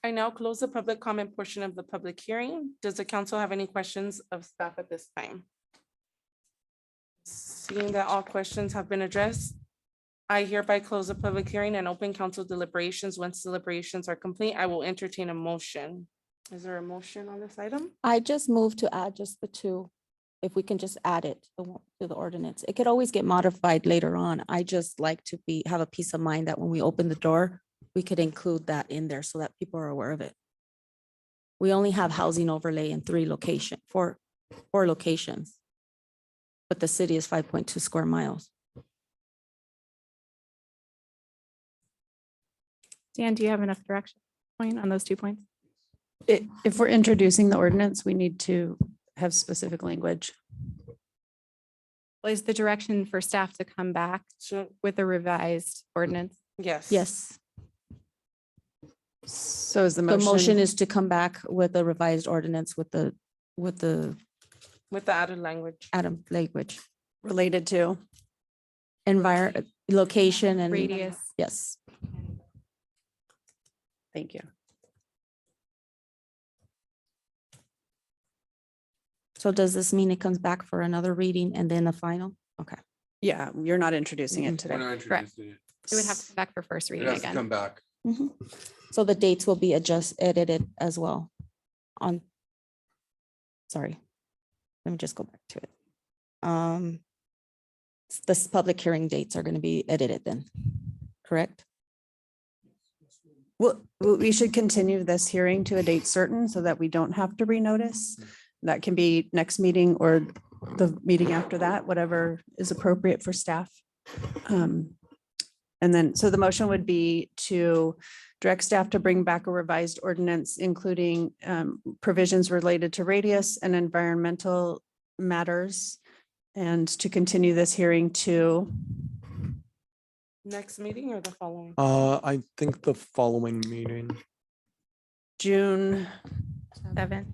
I now close the public comment portion of the public hearing. Does the council have any questions of staff at this time? Seeing that all questions have been addressed, I hereby close the public hearing and open council deliberations. Once deliberations are complete, I will entertain a motion. Is there a motion on this item? I just moved to add just the two. If we can just add it to the ordinance, it could always get modified later on. I just like to have a peace of mind that when we open the door, we could include that in there so that people are aware of it. We only have housing overlay in four locations. But the city is 5.2 square miles. Dan, do you have enough direction point on those 2 points? If we're introducing the ordinance, we need to have specific language. Well, is the direction for staff to come back So, with a revised ordinance? yes. Yes, So is the the motion motion, is to come back with a revised ordinance with the With the added language. Adam language, related to? location and. Radius. Yes. Thank you. So does this mean it comes back for another reading and then a final? Okay. Yeah, you're not introducing it We're today. not introducing it. It would have to come back for first It reading has to again. come back. Mhm. So the dates will be edited as well on. Sorry. Let me just go back to it. This public hearing dates are going to be edited then, correct? Well, we should continue this hearing to a date certain so that we don't have to renotice. That can be next meeting or the meeting after that, whatever is appropriate for staff. And then, so the motion would be to direct staff to bring back a revised ordinance, including provisions related to radius and environmental matters. And to continue this hearing to, Next meeting or the following? I think the following meeting. June 7th.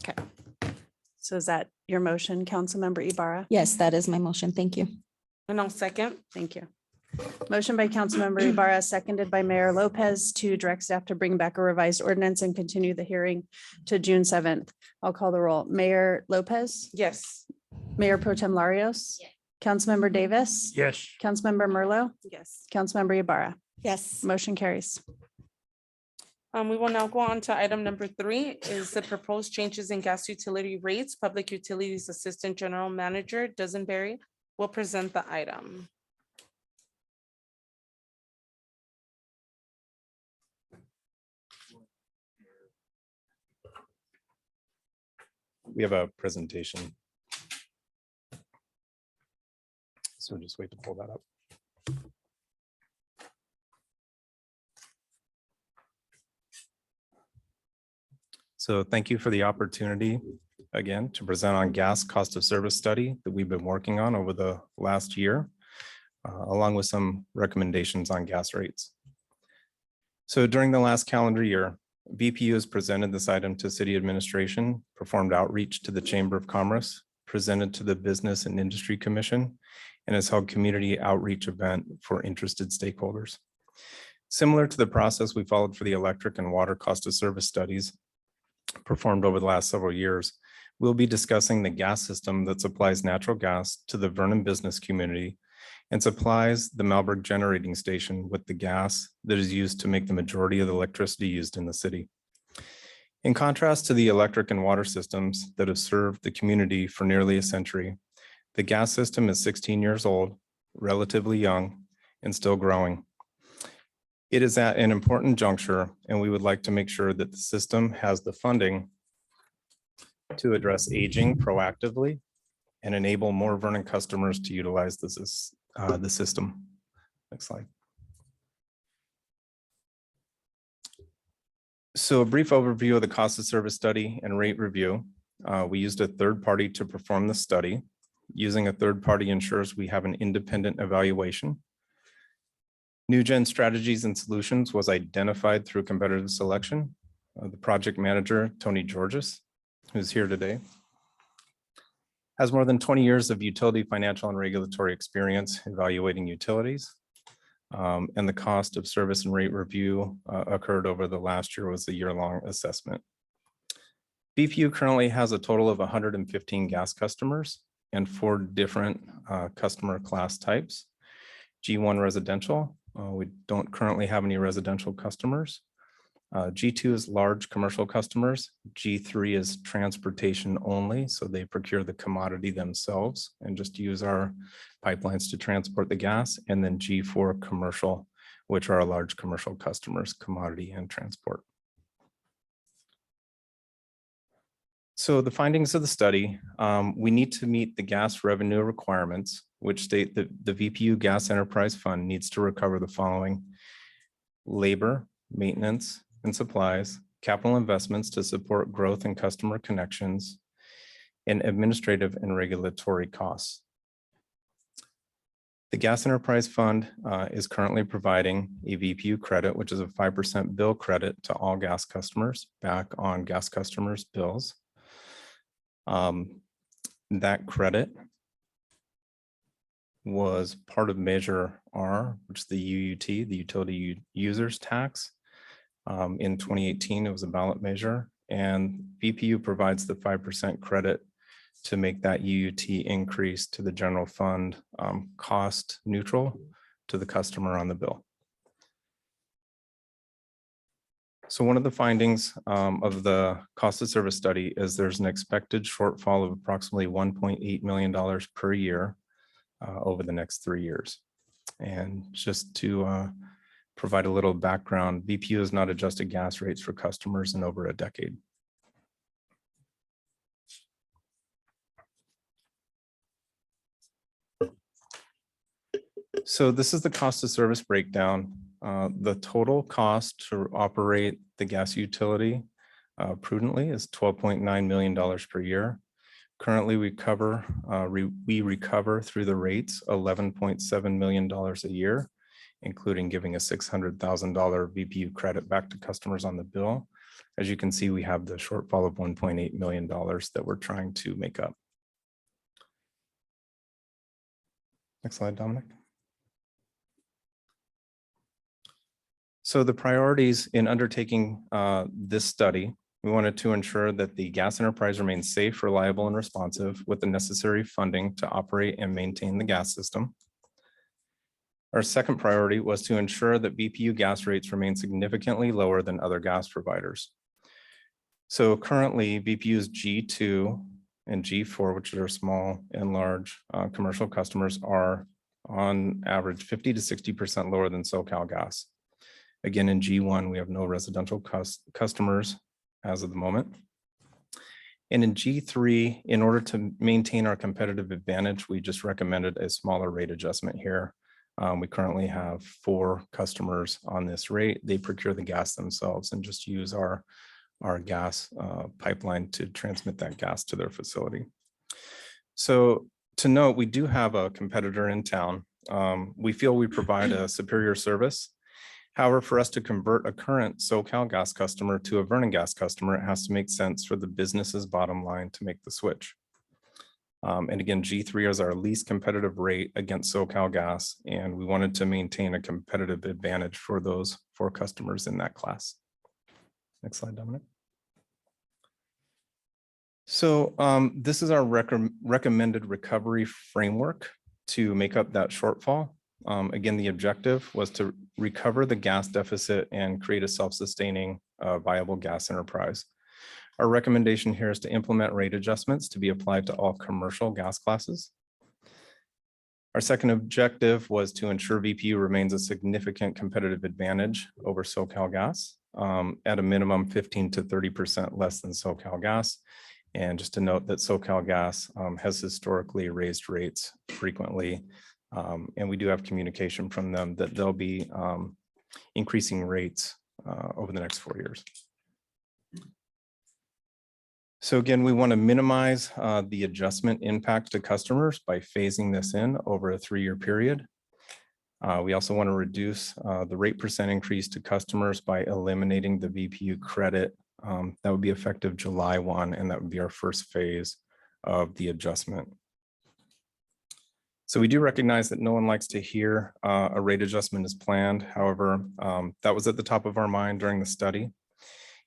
Okay. So is that your motion, Councilmember Ibarra? Yes, that is my motion. Thank you. And I'll second. Thank you. Motion by Councilmember Ibarra, seconded by Mayor Lopez to direct staff to bring back a revised ordinance and continue the hearing to June 7th. I'll call the roll. Mayor Lopez, Yes. Mayor Pro Tem Larios, Councilmember Davis, Yes. Councilmember Merlo, Yes. Councilmember Ibarra. Yes. Motion carries. We will now go on to item number 3 is the proposed changes in gas utility rates. Public Utilities Assistant General Manager Dusenberry will present the item. We have a presentation. So just wait to pull that up. So thank you for the opportunity again to present on gas cost of service study that we've been working on over the last year, along with some recommendations on gas rates. So during the last calendar year, VPU has presented this item to city administration, performed outreach to the Chamber of Commerce, presented to the Business and Industry Commission, and has held community outreach event for interested stakeholders. Similar to the process we followed for the electric and water cost of service studies performed over the last several years, we'll be discussing the gas system that supplies natural gas to the Vernon business community and supplies the Malberg generating station with the gas that is used to make the majority of the electricity used in the city. In contrast to the electric and water systems that have served the community for nearly a century, the gas system is 16 years old, relatively young, and still growing. It is at an important juncture, and we would like to make sure that the system has the funding to address aging proactively and enable more Vernon customers to utilize the system. Next slide. So a brief overview of the cost of service study and rate review. We used a third party to perform the study. Using a third party ensures we have an independent evaluation. New Gen Strategies and Solutions was identified through competitive selection. The project manager, Tony Georges, who's here today, has more than 20 years of utility, financial, and regulatory experience evaluating utilities. And the cost of service and rate review occurred over the last year, was a year-long assessment. BPU currently has a total of 115 gas customers and 4 different customer class types. G1 residential, we don't currently have any residential customers. G2 is large commercial customers. G3 is transportation only, so they procure the commodity themselves and just use our pipelines to transport the gas. And then G4 commercial, which are our large commercial customers, commodity and transport. So the findings of the study, we need to meet the gas revenue requirements, which state that the VPU Gas Enterprise Fund needs to recover the following: labor, maintenance, and supplies, capital investments to support growth and customer connections, and administrative and regulatory costs. The Gas Enterprise Fund is currently providing a VPU credit, which is a 5% bill credit to all gas customers back on gas customers' bills. That credit was part of Measure R, which is the UUT, the Utility Users Tax. In 2018, it was a ballot measure, and BPU provides the 5% credit to make that UUT increase to the general fund cost neutral to the customer on the bill. So one of the findings of the cost of service study is there's an expected shortfall of approximately $1.8 million per year over the next 3 years. And just to provide a little background, BPU has not adjusted gas rates for customers in over a decade. So this is the cost of service breakdown. The total cost to operate the gas utility prudently is $12.9 million per year. Currently, we recover through the rates $11.7 million a year, including giving a $600,000 VPU credit back to customers on the bill. As you can see, we have the shortfall of $1.8 million that we're trying to make up. Next slide, Dominic. So the priorities in undertaking this study, we wanted to ensure that the gas enterprise remains safe, reliable, and responsive with the necessary funding to operate and maintain the gas system. Our second priority was to ensure that BPU gas rates remain significantly lower than other gas providers. So currently BPU's G2 and G4, which are small and large commercial customers, are on average 50 to 60% lower than SoCal Gas. Again, in G1, we have no residential customers as of the moment. And in G3, in order to maintain our competitive advantage, we just recommended a smaller rate adjustment here. We currently have 4 customers on this rate. They procure the gas themselves and just use our gas pipeline to transmit that gas to their facility. So to note, we do have a competitor in town. We feel we provide a superior service. However, for us to convert a current SoCal Gas customer to a Vernon Gas customer, it has to make sense for the business's bottom line to make the switch. And again, G3 is our least competitive rate against SoCal Gas, and we wanted to maintain a competitive advantage for those 4 customers in that class. Next slide, Dominic. So this is our recommended recovery framework to make up that shortfall. Again, the objective was to recover the gas deficit and create a self-sustaining viable gas enterprise. Our recommendation here is to implement rate adjustments to be applied to all commercial gas classes. Our second objective was to ensure VPU remains a significant competitive advantage over SoCal Gas, at a minimum 15 to 30% less than SoCal Gas. And just to note that SoCal Gas has historically raised rates frequently. And we do have communication from them that they'll be increasing rates over the next 4 years. So again, we want to minimize the adjustment impact to customers by phasing this in over a 3-year period. We also want to reduce the rate percent increase to customers by eliminating the VPU credit. That would be effective July 1, and that would be our first phase of the adjustment. So we do recognize that no one likes to hear a rate adjustment is planned. However, that was at the top of our mind during the study.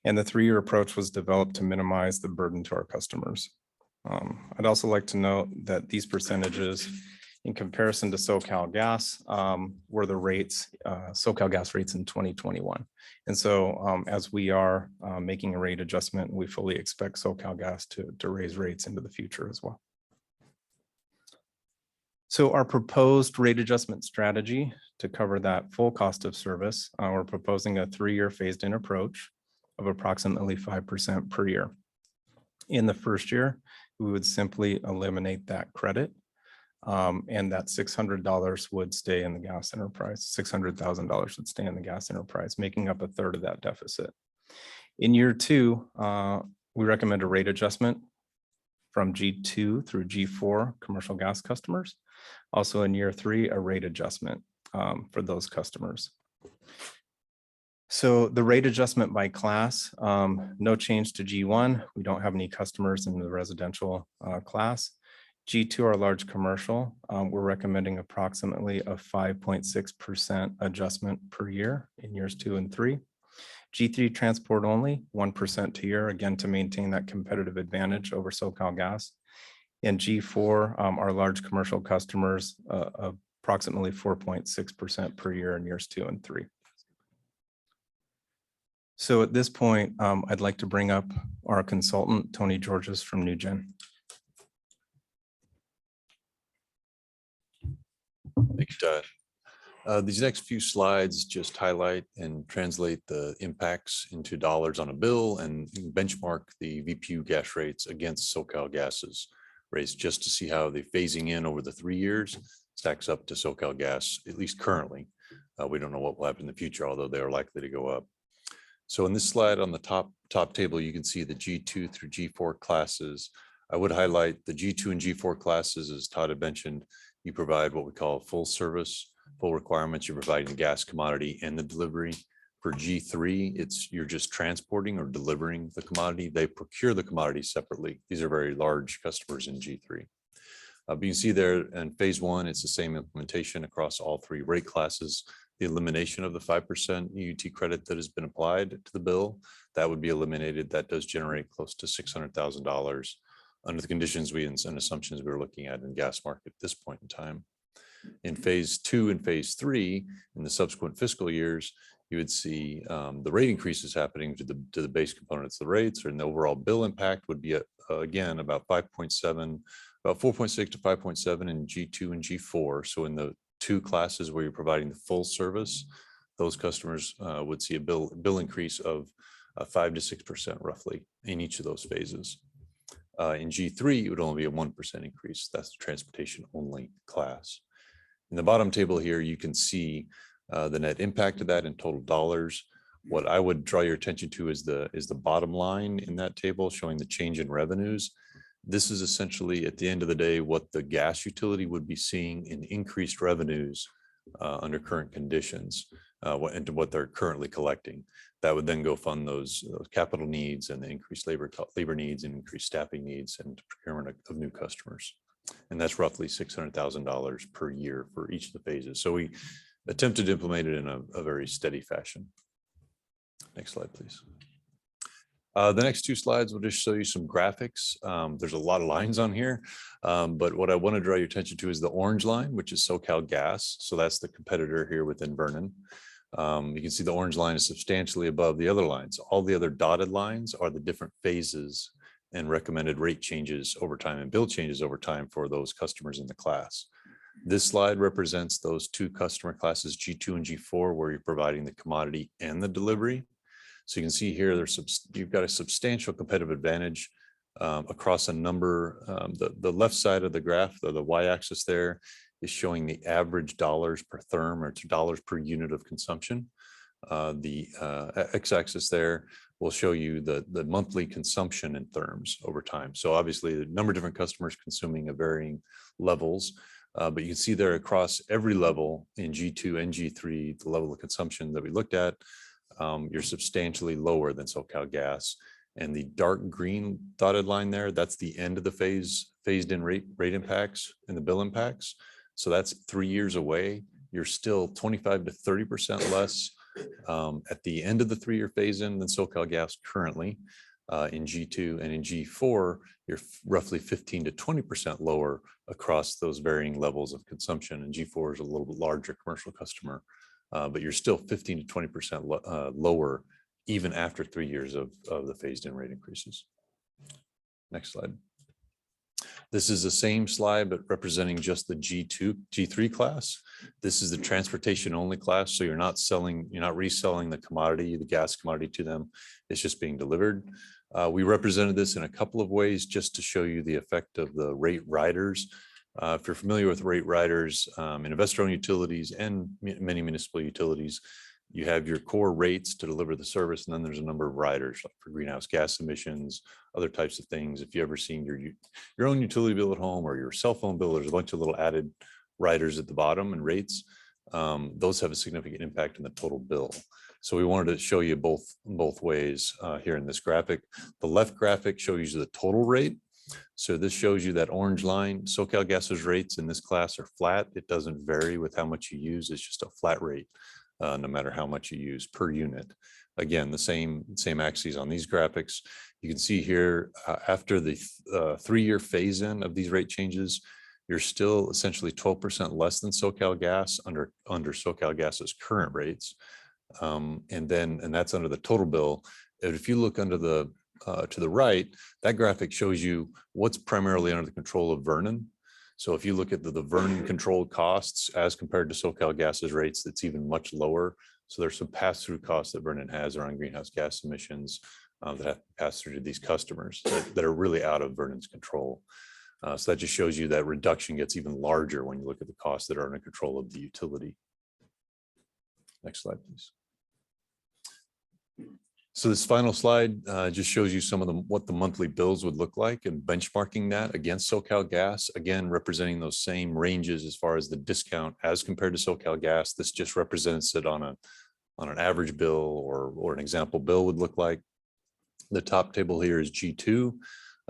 And the 3-year approach was developed to minimize the burden to our customers. I'd also like to note that these percentages in comparison to SoCal Gas were the rates, SoCal Gas rates in 2021. And so as we are making a rate adjustment, we fully expect SoCal Gas to raise rates into the future as well. So our proposed rate adjustment strategy to cover that full cost of service, we're proposing a 3-year phased-in approach of approximately 5% per year. In the first year, we would simply eliminate that credit, and that $600 would stay in the gas enterprise. $600,000 would stay in the gas enterprise, making up 1/3 of that deficit. In year 2, we recommend a rate adjustment from G2 through G4 commercial gas customers. Also in year 3, a rate adjustment for those customers. So the rate adjustment by class, no change to G1. We don't have any customers in the residential class. G2 are large commercial. We're recommending approximately a 5.6% adjustment per year in years 2 and 3. G3 transport only, 1% a year, again, to maintain that competitive advantage over SoCal Gas. And G4, our large commercial customers, approximately 4.6% per year in years 2 and 3. So at this point, I'd like to bring up our consultant, Tony Georges from NewGen. Thank you, Todd. These next few slides just highlight and translate the impacts into dollars on a bill and benchmark the VPU gas rates against SoCal Gas's rates just to see how the phasing in over the 3 years stacks up to SoCal Gas, at least currently. We don't know what will happen in the future, although they are likely to go up. So in this slide on the top table, you can see the G2 through G4 classes. I would highlight the G2 and G4 classes, as Todd had mentioned, you provide what we call full service, full requirements. You're providing the gas commodity and the delivery. For G3, you're just transporting or delivering the commodity. They procure the commodity separately. These are very large customers in G3. But you can see there in phase 1, it's the same implementation across all 3 rate classes. The elimination of the 5% UT credit that has been applied to the bill, that would be eliminated. That does generate close to $600,000 under the conditions and assumptions we were looking at in the gas market at this point in time. In phase 2 and phase 3, in the subsequent fiscal years, you would see the rate increases happening to the base components of the rates, and the overall bill impact would be again about 5.7, about 4.6 to 5.7 in G2 and G4. So in the 2 classes where you're providing the full service, those customers would see a bill increase of 5 to 6% roughly in each of those phases. In G3, it would only be a 1% increase. That's the transportation only class. In the bottom table here, you can see the net impact of that in total dollars. What I would draw your attention to is the bottom line in that table showing the change in revenues. This is essentially at the end of the day what the gas utility would be seeing in increased revenues under current conditions and to what they're currently collecting. That would then go fund those capital needs and the increased labor needs and increased staffing needs and procurement of new customers. And that's roughly $600,000 per year for each of the phases. So we attempted to implement it in a very steady fashion. Next slide, please. The next 2 slides will just show you some graphics. There's a lot of lines on here, but what I want to draw your attention to is the orange line, which is SoCal Gas. So that's the competitor here within Vernon. You can see the orange line is substantially above the other lines. All the other dotted lines are the different phases and recommended rate changes over time and bill changes over time for those customers in the class. This slide represents those 2 customer classes, G2 and G4, where you're providing the commodity and the delivery. So you can see here, you've got a substantial competitive advantage across a number. The left side of the graph, the y-axis there, is showing the average dollars per therm, or dollars per unit of consumption. The x-axis there will show you the monthly consumption in therms over time. So obviously, the number of different customers consuming at varying levels. But you can see there across every level in G2 and G3, the level of consumption that we looked at, you're substantially lower than SoCal Gas. And the dark green dotted line there, that's the end of the phased in rate impacts and the bill impacts. So that's 3 years away. You're still 25 to 30% less at the end of the 3-year phase in than SoCal Gas currently. In G2 and in G4, you're roughly 15 to 20% lower across those varying levels of consumption. And G4 is a little bit larger commercial customer, but you're still 15 to 20% lower even after 3 years of the phased in rate increases. Next slide. This is the same slide, but representing just the G2, G3 class. This is the transportation only class. So you're not reselling the commodity, the gas commodity to them. It's just being delivered. We represented this in a couple of ways just to show you the effect of the rate riders. If you're familiar with rate riders in investor-owned utilities and many municipal utilities, you have your core rates to deliver the service, and then there's a number of riders like for greenhouse gas emissions, other types of things. If you ever seen your own utility bill at home or your cell phone bill, there's a bunch of little added riders at the bottom and rates. Those have a significant impact on the total bill. So we wanted to show you both ways here in this graphic. The left graphic shows you the total rate. So this shows you that orange line. SoCal Gas's rates in this class are flat. It doesn't vary with how much you use. It's just a flat rate. No matter how much you use per unit. Again, the same axes on these graphics. You can see here after the 3-year phase in of these rate changes, you're still essentially 12% less than SoCal Gas under SoCal Gas's current rates. And that's under the total bill. And if you look under the to the right, that graphic shows you what's primarily under the control of Vernon. So if you look at the Vernon controlled costs as compared to SoCal Gas's rates, that's even much lower. So there's some pass-through costs that Vernon has around greenhouse gas emissions that have to pass through to these customers that are really out of Vernon's control. So that just shows you that reduction gets even larger when you look at the costs that are under control of the utility. Next slide, please. So this final slide just shows you some of what the monthly bills would look like and benchmarking that against SoCal Gas, again, representing those same ranges as far as the discount as compared to SoCal Gas. This just represents it on an average bill or an example bill would look like. The top table here is G2.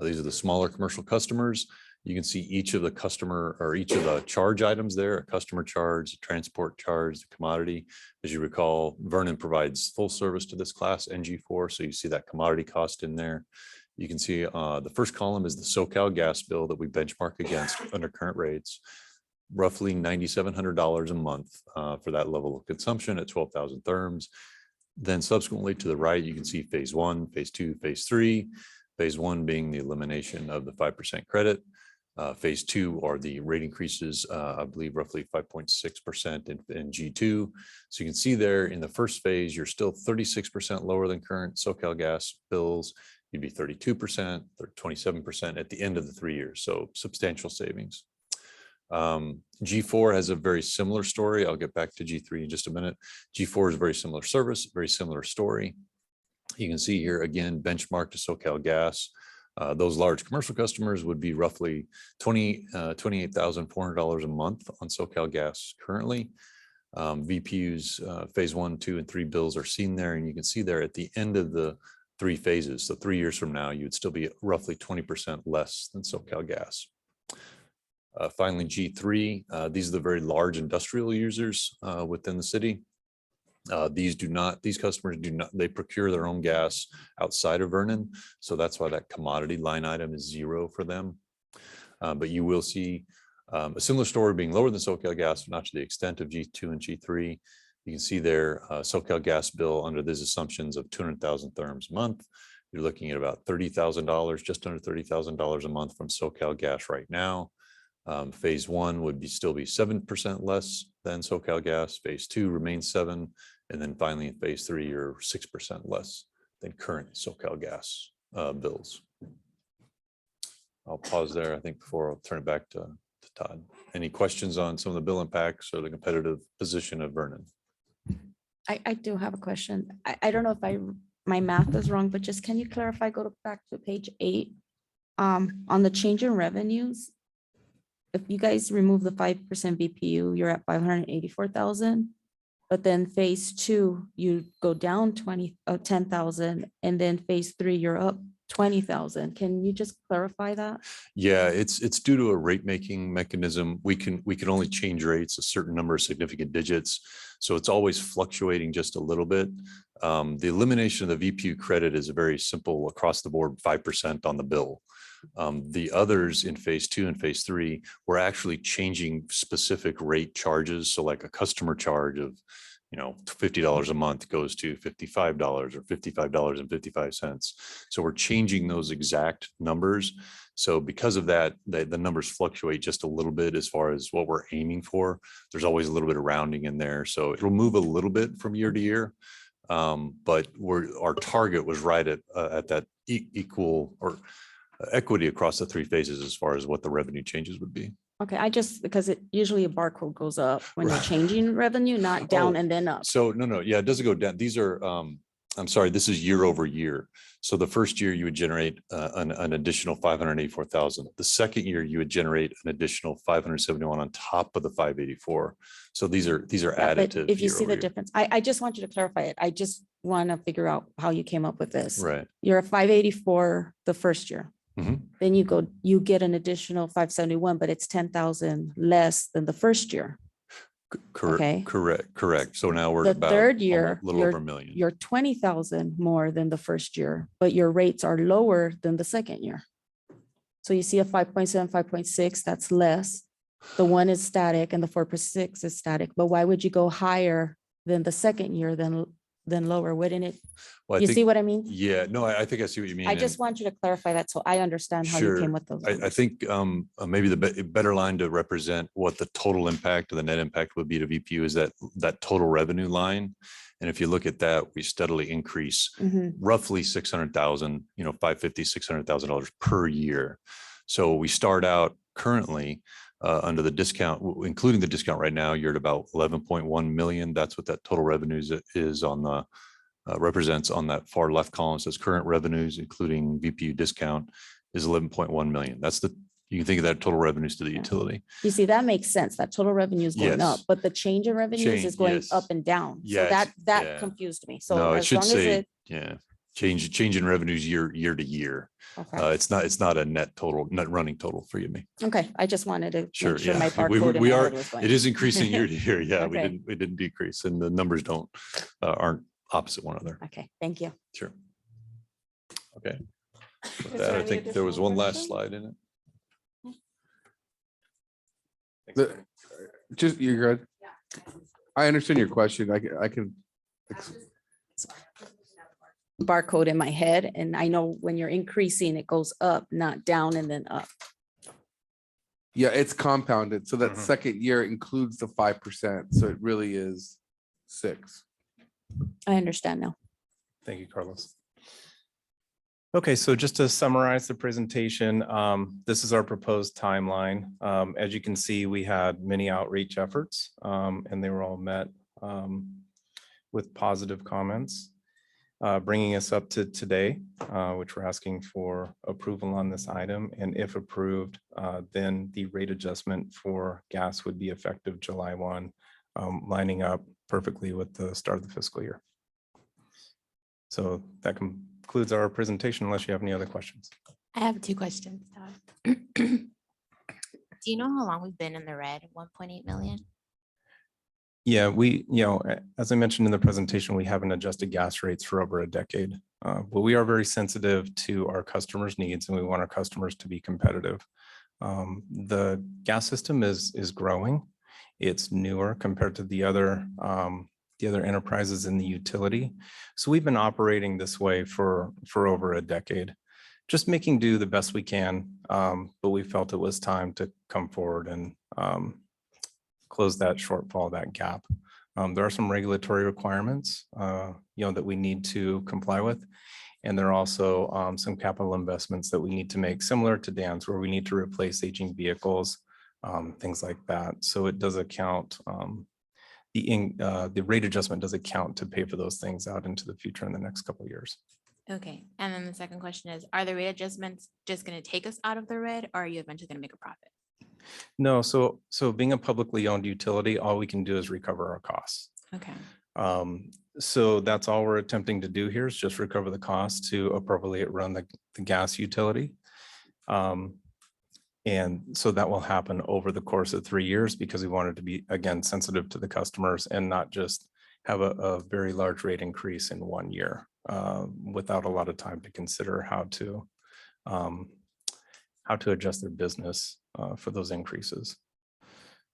These are the smaller commercial customers. You can see each of the customer or each of the charge items there, a customer charge, a transport charge, the commodity. As you recall, Vernon provides full service to this class, NG4, so you see that commodity cost in there. You can see the first column is the SoCal Gas bill that we benchmark against under current rates, roughly $9,700 a month for that level of consumption at 12,000 therms. Then subsequently to the right, you can see phase 1, phase 2, phase 3. Phase 1 being the elimination of the 5% credit. Phase 2 are the rate increases, I believe roughly 5.6% in G2. So you can see there in the first phase, you're still 36% lower than current SoCal Gas bills. You'd be 32% or 27% at the end of the 3 years. So substantial savings. G4 has a very similar story. I'll get back to G3 in just a minute. G4 is a very similar service, very similar story. You can see here again, benchmark to SoCal Gas. Those large commercial customers would be roughly $28,400 a month on SoCal Gas currently. VPU's phase 1, 2, and 3 bills are seen there, and you can see there at the end of the 3 phases. So 3 years from now, you would still be roughly 20% less than SoCal Gas. Finally, G3, these are the very large industrial users within the city. These customers do not, they procure their own gas outside of Vernon. So that's why that commodity line item is 0 for them. But you will see a similar story being lower than SoCal Gas, but not to the extent of G2 and G3. You can see there SoCal Gas bill under these assumptions of 200,000 therms a month. You're looking at about $30,000, just under $30,000 a month from SoCal Gas right now. Phase 1 would still be 7% less than SoCal Gas. Phase 2 remains 7%. And then finally in phase 3, you're 6% less than current SoCal Gas bills. I'll pause there, I think, before I'll turn it back to Todd. Any questions on some of the bill impacts or the competitive position of Vernon? I do have a question. I don't know if my math is wrong, but just can you clarify, back to page 8 on the change in revenues? if you guys remove the 5% BPU, you're at 584,000. But then phase two, you go down 10,000, and then phase three, you're up 20,000. Can you just clarify that? Yeah, it's due to a rate making mechanism. We can only change rates a certain number of significant digits. So it's always fluctuating just a little bit. The elimination of the VPU credit is a very simple across the board 5% on the bill. The others in phase two and phase three, we're actually changing specific rate charges. So like a customer charge of, $50 a month goes to $55 or $55.55. So we're changing those exact numbers. So because of that, the numbers fluctuate just a little bit as far as what we're aiming for. There's always a little bit of rounding in there. So it'll move a little bit from year to year. But our target was right at that equal or equity across the three phases as far as what the revenue changes would be. Okay, because it usually a barcode goes up when you're changing revenue, not down Oh, and then up. So no, yeah, it doesn't go down. These are, I'm sorry, this is year over year. So the first year you would generate an additional 584,000. The second year you would generate an additional 571 on top of the 584. So these are Yeah, but additive. if you year see over the year. difference, I just want you to clarify it. I just want to figure out how you came up with this. Right. You're at 584 the first year. Mhm. Then you get an additional 571, but it's 10,000 less than the first year. Okay. Correct. So now we're The about third a year, little over a million. you're 20,000 more than the first year, but your rates are lower than the second year. So you see a 5.7, 5.6, that's less. The one is static and the 4.6 is static, but why would you go higher than the second year than lower? Wouldn't it? Well, I You think- see what I mean? Yeah, no, I think I see what you mean. I and- just want you to clarify that so I understand how you Sure. came with those. I numbers. think maybe the better line to represent what the total impact or the net impact would be to VPU is that total revenue line. And if you look at that, we steadily increase Mhm. roughly 600,000, $550,000, $600,000 per year. So we start out currently under the discount, including the discount right now, you're at about 11.1 million. That's what that total revenues is on the represents on that far left column. Says current revenues, including VPU discount, is 11.1 million. You can think of that total revenues to the utility. You see, that makes sense. That total revenue is going up, Yes. but the change in revenues is going yes. up and down. So Yeah, that yeah. confused me. So No, it as should long as say, change in revenues year to year. okay. It's not a net running total for you and me. Okay, I just wanted to Sure, make sure yeah. my We barcode and we my are, word was going. it is increasing year to year. Yeah, Okay. we didn't decrease and the numbers aren't opposite one another. Okay, thank you. Sure. Okay. With Is that, there I any think there was additional one last questions? slide in it. Just, you're good. I understand your question. I can. Barcode in my head, and I know when you're increasing, it goes up, not down and then up. Yeah, it's compounded. So that Mhm. second year includes the 5%. So it really is 6. I understand now. Thank you, Carlos. Okay, so just to summarize the presentation, this is our proposed timeline. As you can see, we had many outreach efforts, and they were all met with positive comments, bringing us up to today, which we're asking for approval on this item. And if approved, then the rate adjustment for gas would be effective July 1, lining up perfectly with the start of the fiscal year. So that concludes our presentation unless you have any other questions. I have 2 questions. Todd. Do you know how long we've been in the red? 1.8 million? Yeah, as I mentioned in the presentation, we haven't adjusted gas rates for over a decade. But we are very sensitive to our customers' needs and we want our customers to be competitive. The gas system is growing. It's newer compared to the other enterprises in the utility. So we've been operating this way for over a decade, just making do the best we can. But we felt it was time to come forward and close that shortfall, that gap. There are some regulatory requirements, that we need to comply with. And there are also some capital investments that we need to make, similar to Dan's, where we need to replace aging vehicles, things like that. So it does account, the rate adjustment does account to pay for those things out into the future in the next couple of years. Okay. And then the second question is, are the rate adjustments just going to take us out of the red, or are you eventually going to make a profit? No, so being a publicly owned utility, all we can do is recover our costs. Okay. So that's all we're attempting to do here is just recover the cost to appropriately run the gas utility. And so that will happen over the course of 3 years because we wanted to be, again, sensitive to the customers and not just have a very large rate increase in 1 year without a lot of time to consider how to adjust their business for those increases.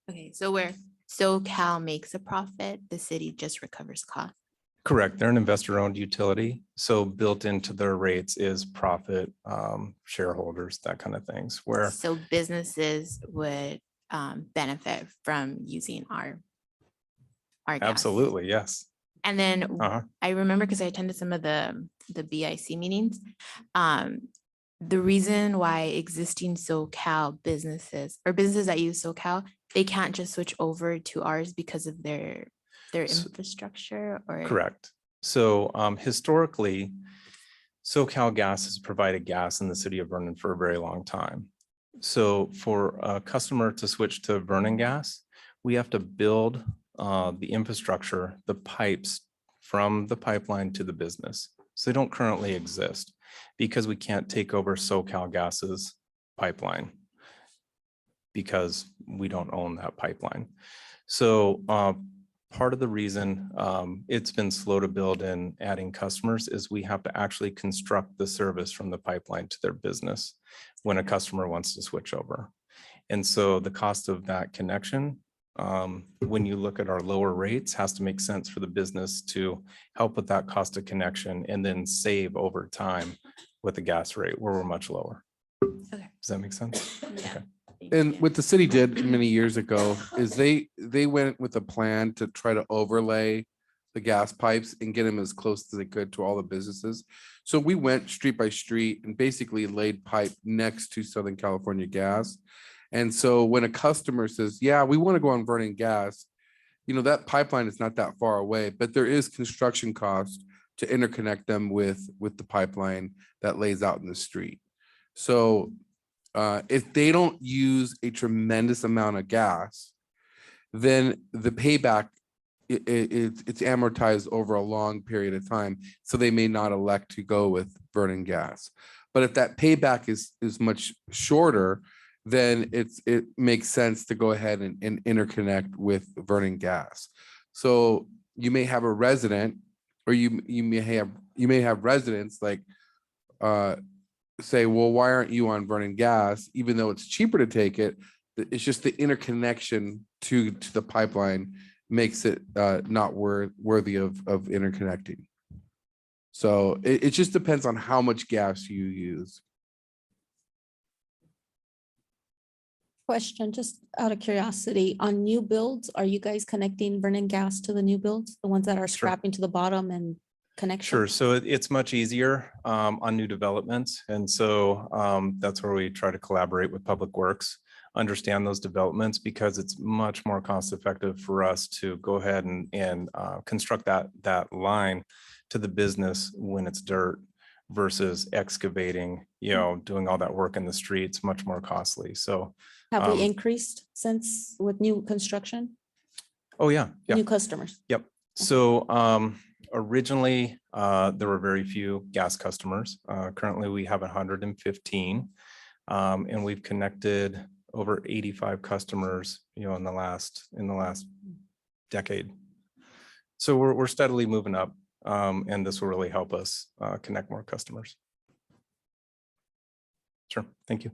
Okay, so where SoCal makes a profit, the city just recovers cost. Correct. They're an investor-owned utility. So built into their rates is profit, shareholders, that kind of things, where So businesses would benefit from using our gas. absolutely, yes. And then Uh-huh. I remember because I attended some of the BIC meetings. The reason why existing SoCal businesses or businesses that use SoCal, they can't just switch over to ours because of their So- infrastructure or. Correct. So historically, SoCal Gas has provided gas in the city of Vernon for a very long time. So for a customer to switch to Vernon Gas, we have to build the infrastructure, the pipes from the pipeline to the business. So they don't currently exist because we can't take over SoCal Gas's pipeline because we don't own that pipeline. So part of the reason it's been slow to build in adding customers is we have to actually construct the service from the pipeline to their business when a customer wants to switch over. And so the cost of that connection, when you look at our lower rates, has to make sense for the business to help with that cost of connection and then save over time with the gas rate where we're much lower. Okay. Does that make sense? Yeah. Okay. Thank And you. what the city did many years ago is they went with a plan to try to overlay the gas pipes and get them as close as they could to all the businesses. So we went street by street and basically laid pipe next to Southern California Gas. And so when a customer says, yeah, we want to go on Vernon Gas, you know, that pipeline is not that far away, but there is construction cost to interconnect them with the pipeline that lays out in the street. So if they don't use a tremendous amount of gas, then the payback, it's amortized over a long period of time. So they may not elect to go with Vernon Gas. But if that payback is much shorter, then it makes sense to go ahead and interconnect with Vernon Gas. So you may have a resident, or you may have residents like say, well, why aren't you on Vernon Gas? Even though it's cheaper to take it, it's just the interconnection to the pipeline makes it not worthy of interconnecting. So it just depends on how much gas you use. Question, just out of curiosity, on new builds, are you guys connecting Vernon Gas to the new builds? The ones that are scrapping to the bottom and connection? Sure. So it's much easier on new developments. And so that's where we try to collaborate with Public Works, understand those developments, because it's much more cost effective for us to go ahead and construct that line to the business when it's dirt versus excavating, you know, doing all that work in the streets, much more costly. So Have we increased since with new construction? oh, yeah. New customers? Yep. So originally, there were very few gas customers. Currently, we have 115, and we've connected over 85 customers, you know, in the last decade. So we're steadily moving up, and this will really help us connect more customers. Sure. Thank you.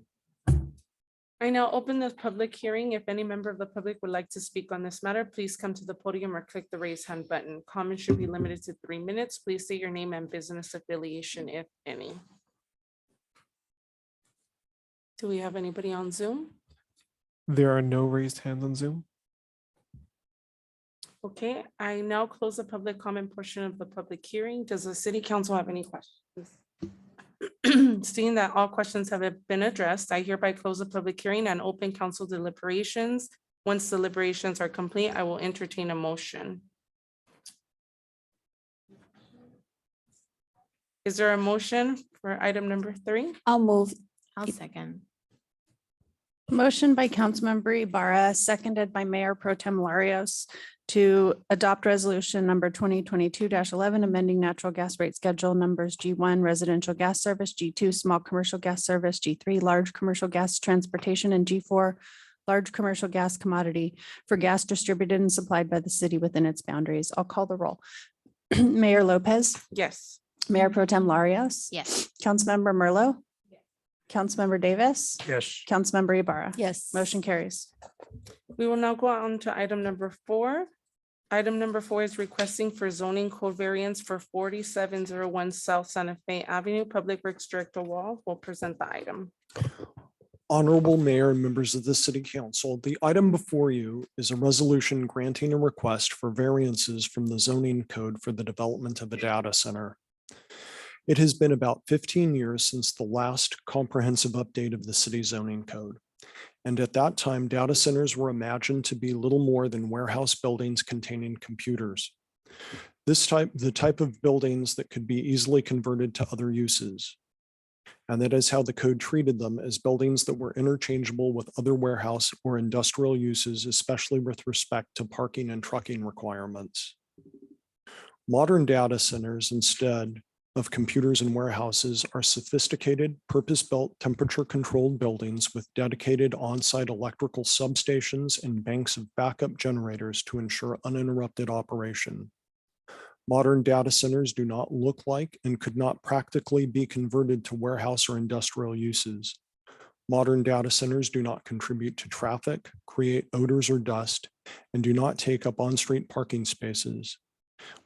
I now open the public hearing. If any member of the public would like to speak on this matter, please come to the podium or click the raise hand button. Comments should be limited to 3 minutes. Please state your name and business affiliation, if any. Do we have anybody on Zoom? There are no raised hands on Zoom. Okay, I now close the public comment portion of the public hearing. Does the city council have any questions? Seeing that all questions have been addressed, I hereby close the public hearing and open council deliberations. Once deliberations are complete, I will entertain a motion. Is there a motion for item number 3? I'll move. I'll second. Motion by Councilmember Ibarra, seconded by Mayor Pro Tem Larios to adopt resolution number 2022-11, amending natural gas rate schedule numbers G1 residential gas service, G2 small commercial gas service, G3 large commercial gas transportation, and G4 large commercial gas commodity for gas distributed and supplied by the city within its boundaries. I'll call the roll. Mayor Lopez, Yes. Mayor Pro Tem Larios. Yes. Councilmember Merlo. Councilmember Davis. Yes. Councilmember Ibarra. Yes. Motion carries. We will now go on to item number 4. Item number 4 is requesting for zoning code variance for 4701 South Santa Fe Avenue. Public Works Director Wall will present the item. Honorable Mayor and members of the City Council, the item before you is a resolution granting a request for variances from the zoning code for the development of a data center. It has been about 15 years since the last comprehensive update of the city zoning code. And at that time, data centers were imagined to be little more than warehouse buildings containing computers. The type of buildings that could be easily converted to other uses. And that is how the code treated them, as buildings that were interchangeable with other warehouse or industrial uses, especially with respect to parking and trucking requirements. Modern data centers, instead of computers and warehouses, are sophisticated, purpose-built, temperature-controlled buildings with dedicated on-site electrical substations and banks of backup generators to ensure uninterrupted operation. Modern data centers do not look like and could not practically be converted to warehouse or industrial uses. Modern data centers do not contribute to traffic, create odors or dust, and do not take up on-street parking spaces.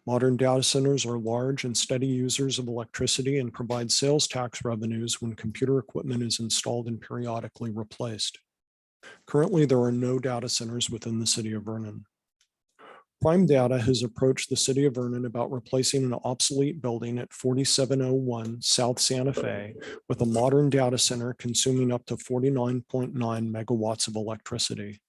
Modern data centers are large and steady users of electricity and provide sales tax revenues when computer equipment is installed and periodically replaced. Currently, there are no data centers within the city of Vernon. Prime Data has approached the city of Vernon about replacing an obsolete building at 4701 South Santa Fe with a modern data center consuming up to 49.9 megawatts of electricity.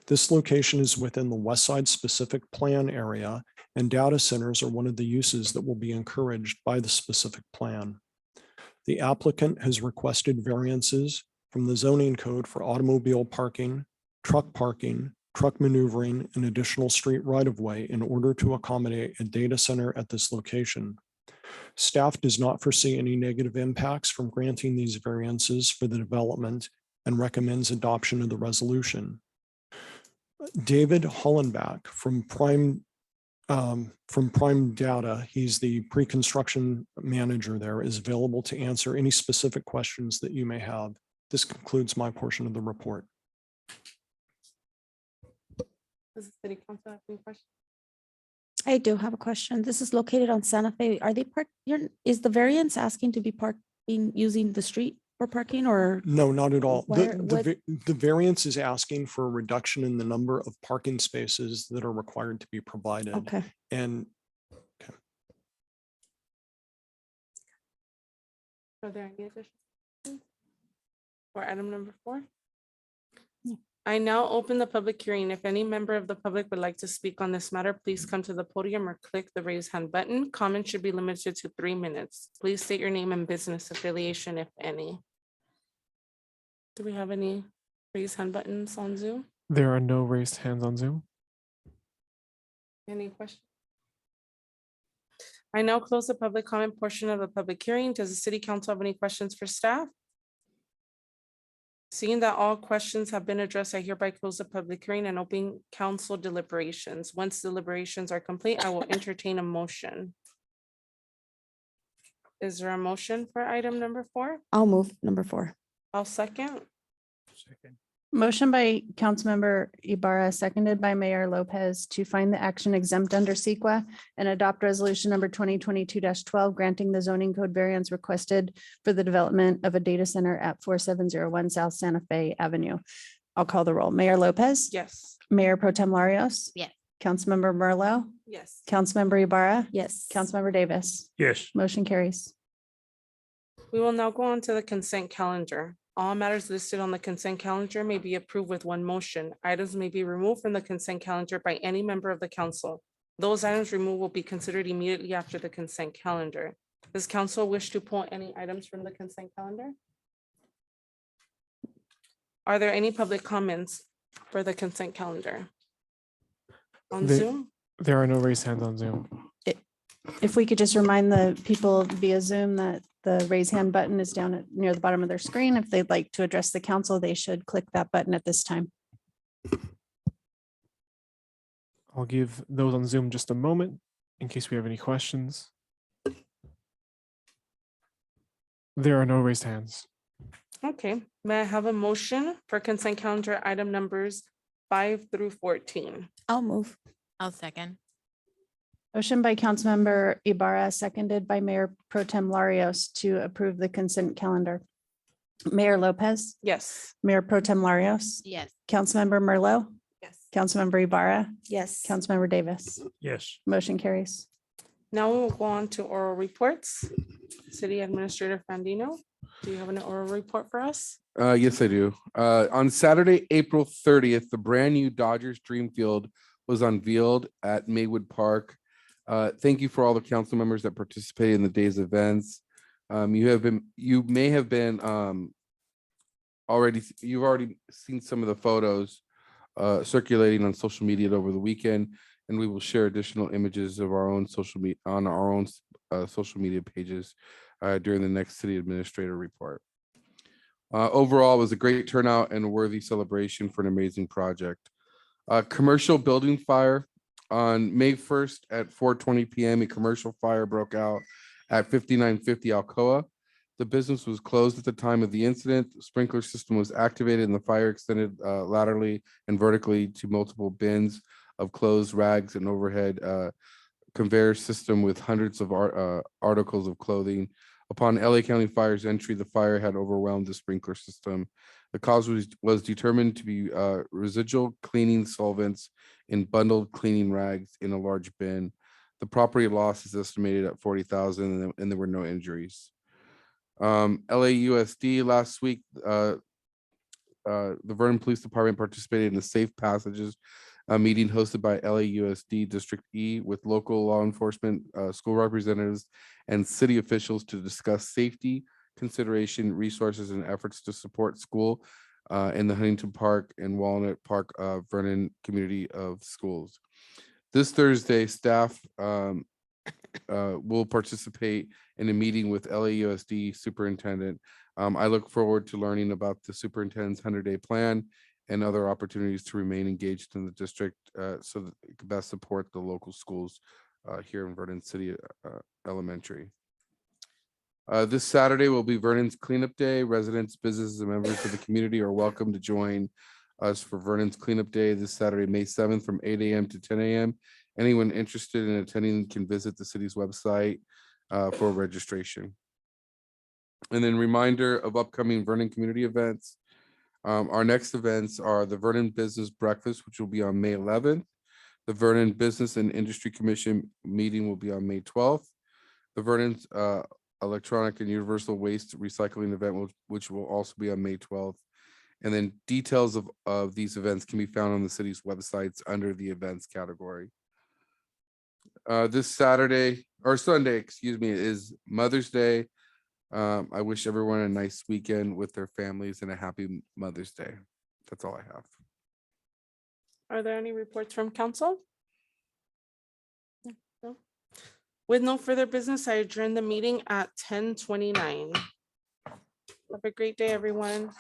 This location is within the West Side specific plan area, and data centers are one of the uses that will be encouraged by the specific plan. The applicant has requested variances from the zoning code for automobile parking, truck maneuvering, and additional street right-of-way in order to accommodate a data center at this location. Staff does not foresee any negative impacts from granting these variances for the development and recommends adoption of the resolution. David Hollenbach from Prime Data, he's the pre-construction manager there, is available to answer any specific questions that you may have. This concludes my portion of the report. Does the city council have any questions? I do have a question. This is located on Santa Fe. Are they is the variance asking to be parking using the street for parking, or? No, not at all. Where- The variance is asking for a reduction in the number of parking spaces that are required to be provided. Okay. And Are there any additional questions for item number 4? No. I now open the public hearing. If any member of the public would like to speak on this matter, please come to the podium or click the raise hand button. Comments should be limited to 3 minutes. Please state your name and business affiliation, if any. Do we have any raise hand buttons on Zoom? There are no raised hands on Zoom. Any questions? I now close the public comment portion of the public hearing. Does the city council have any questions for staff? Seeing that all questions have been addressed, I hereby close the public hearing and open council deliberations. Once deliberations are complete, I will entertain a motion. Is there a motion for item number 4? I'll move number 4. I'll second. Motion by Councilmember Ibarra, seconded by Mayor Lopez to find the action exempt under CEQA and adopt resolution number 2022-12, granting the zoning code variance requested for the development of a data center at 4701 South Santa Fe Avenue. I'll call the roll. Mayor Lopez. Yes. Mayor Pro Tem Larios. Yes. Councilmember Merlo. Yes. Councilmember Ibarra. Yes. Councilmember Davis. yes. Motion carries. We will now go on to the consent calendar. All matters listed on the consent calendar may be approved with one motion. Items may be removed from the consent calendar by any member of the council. Those items removed will be considered immediately after the consent calendar. Does council wish to pull any items from the consent calendar? Are there any public comments for the consent calendar? On There- Zoom? There are no raised hands on Zoom. If we could just remind the people via Zoom that the raise hand button is down near the bottom of their screen. If they'd like to address the council, they should click that button at this time. I'll give those on Zoom just a moment in case we have any questions. There are no raised hands. Okay, may I have a motion for consent calendar item numbers 5 through 14? I'll move. I'll second. Motion by Councilmember Ibarra, seconded by Mayor Pro Tem Larios to approve the consent calendar. Mayor Lopez, Yes. Mayor Pro Tem Larios, Yes. Councilmember Merlot, Yes. Councilmember Ibarra, Yes. Councilmember Davis. Yes. Motion carries. Now we will go on to oral reports. City Administrator Fandino, do you have an oral report for us? Yes, I do. On Saturday, April 30th, the brand new Dodgers Dream Field was unveiled at Maywood Park. Thank you for all the council members that participated in the day's events. You may have been you've already seen some of the photos circulating on social media over the weekend, and we will share additional images of our own social media on our own social media pages during the next city administrator report. Overall, it was a great turnout and a worthy celebration for an amazing project. Commercial building fire on May 1st at 4:20 p.m. A commercial fire broke out at 5950 Alcoa. The business was closed at the time of the incident. The sprinkler system was activated and the fire extended laterally and vertically to multiple bins of clothes, rags, and overhead conveyor system with hundreds of articles of clothing. Upon LA County Fire's entry, the fire had overwhelmed the sprinkler system. The cause was determined to be residual cleaning solvents in bundled cleaning rags in a large bin. The property loss is estimated at $40,000 and there were no injuries. LAUSD last week, the Vernon Police Department participated in the Safe Passages meeting hosted by LAUSD District E with local law enforcement, school representatives, and city officials to discuss safety, consideration, resources, and efforts to support school in the Huntington Park and Walnut Park Vernon community of schools. This Thursday, staff will participate in a meeting with LAUSD superintendent. I look forward to learning about the superintendent's 100-day plan and other opportunities to remain engaged in the district so that it can best support the local schools here in Vernon City Elementary. This Saturday will be Vernon's Cleanup Day. Residents, businesses, and members of the community are welcome to join us for Vernon's Cleanup Day this Saturday, May 7th from 8 a.m. to 10 a.m. Anyone interested in attending can visit the city's website for registration. And then reminder of upcoming Vernon community events. Our next events are the Vernon Business Breakfast, which will be on May 11th. The Vernon Business and Industry Commission meeting will be on May 12th. The Vernon's Electronic and Universal Waste Recycling event, which will also be on May 12th. And then details of these events can be found on the city's websites under the events category. This Saturday or Sunday, excuse me, is Mother's Day. I wish everyone a nice weekend with their families and a happy Mother's Day. That's all I have. Are there any reports from council? No. With no further business, I adjourn the meeting at 10:29. Have a great day, everyone.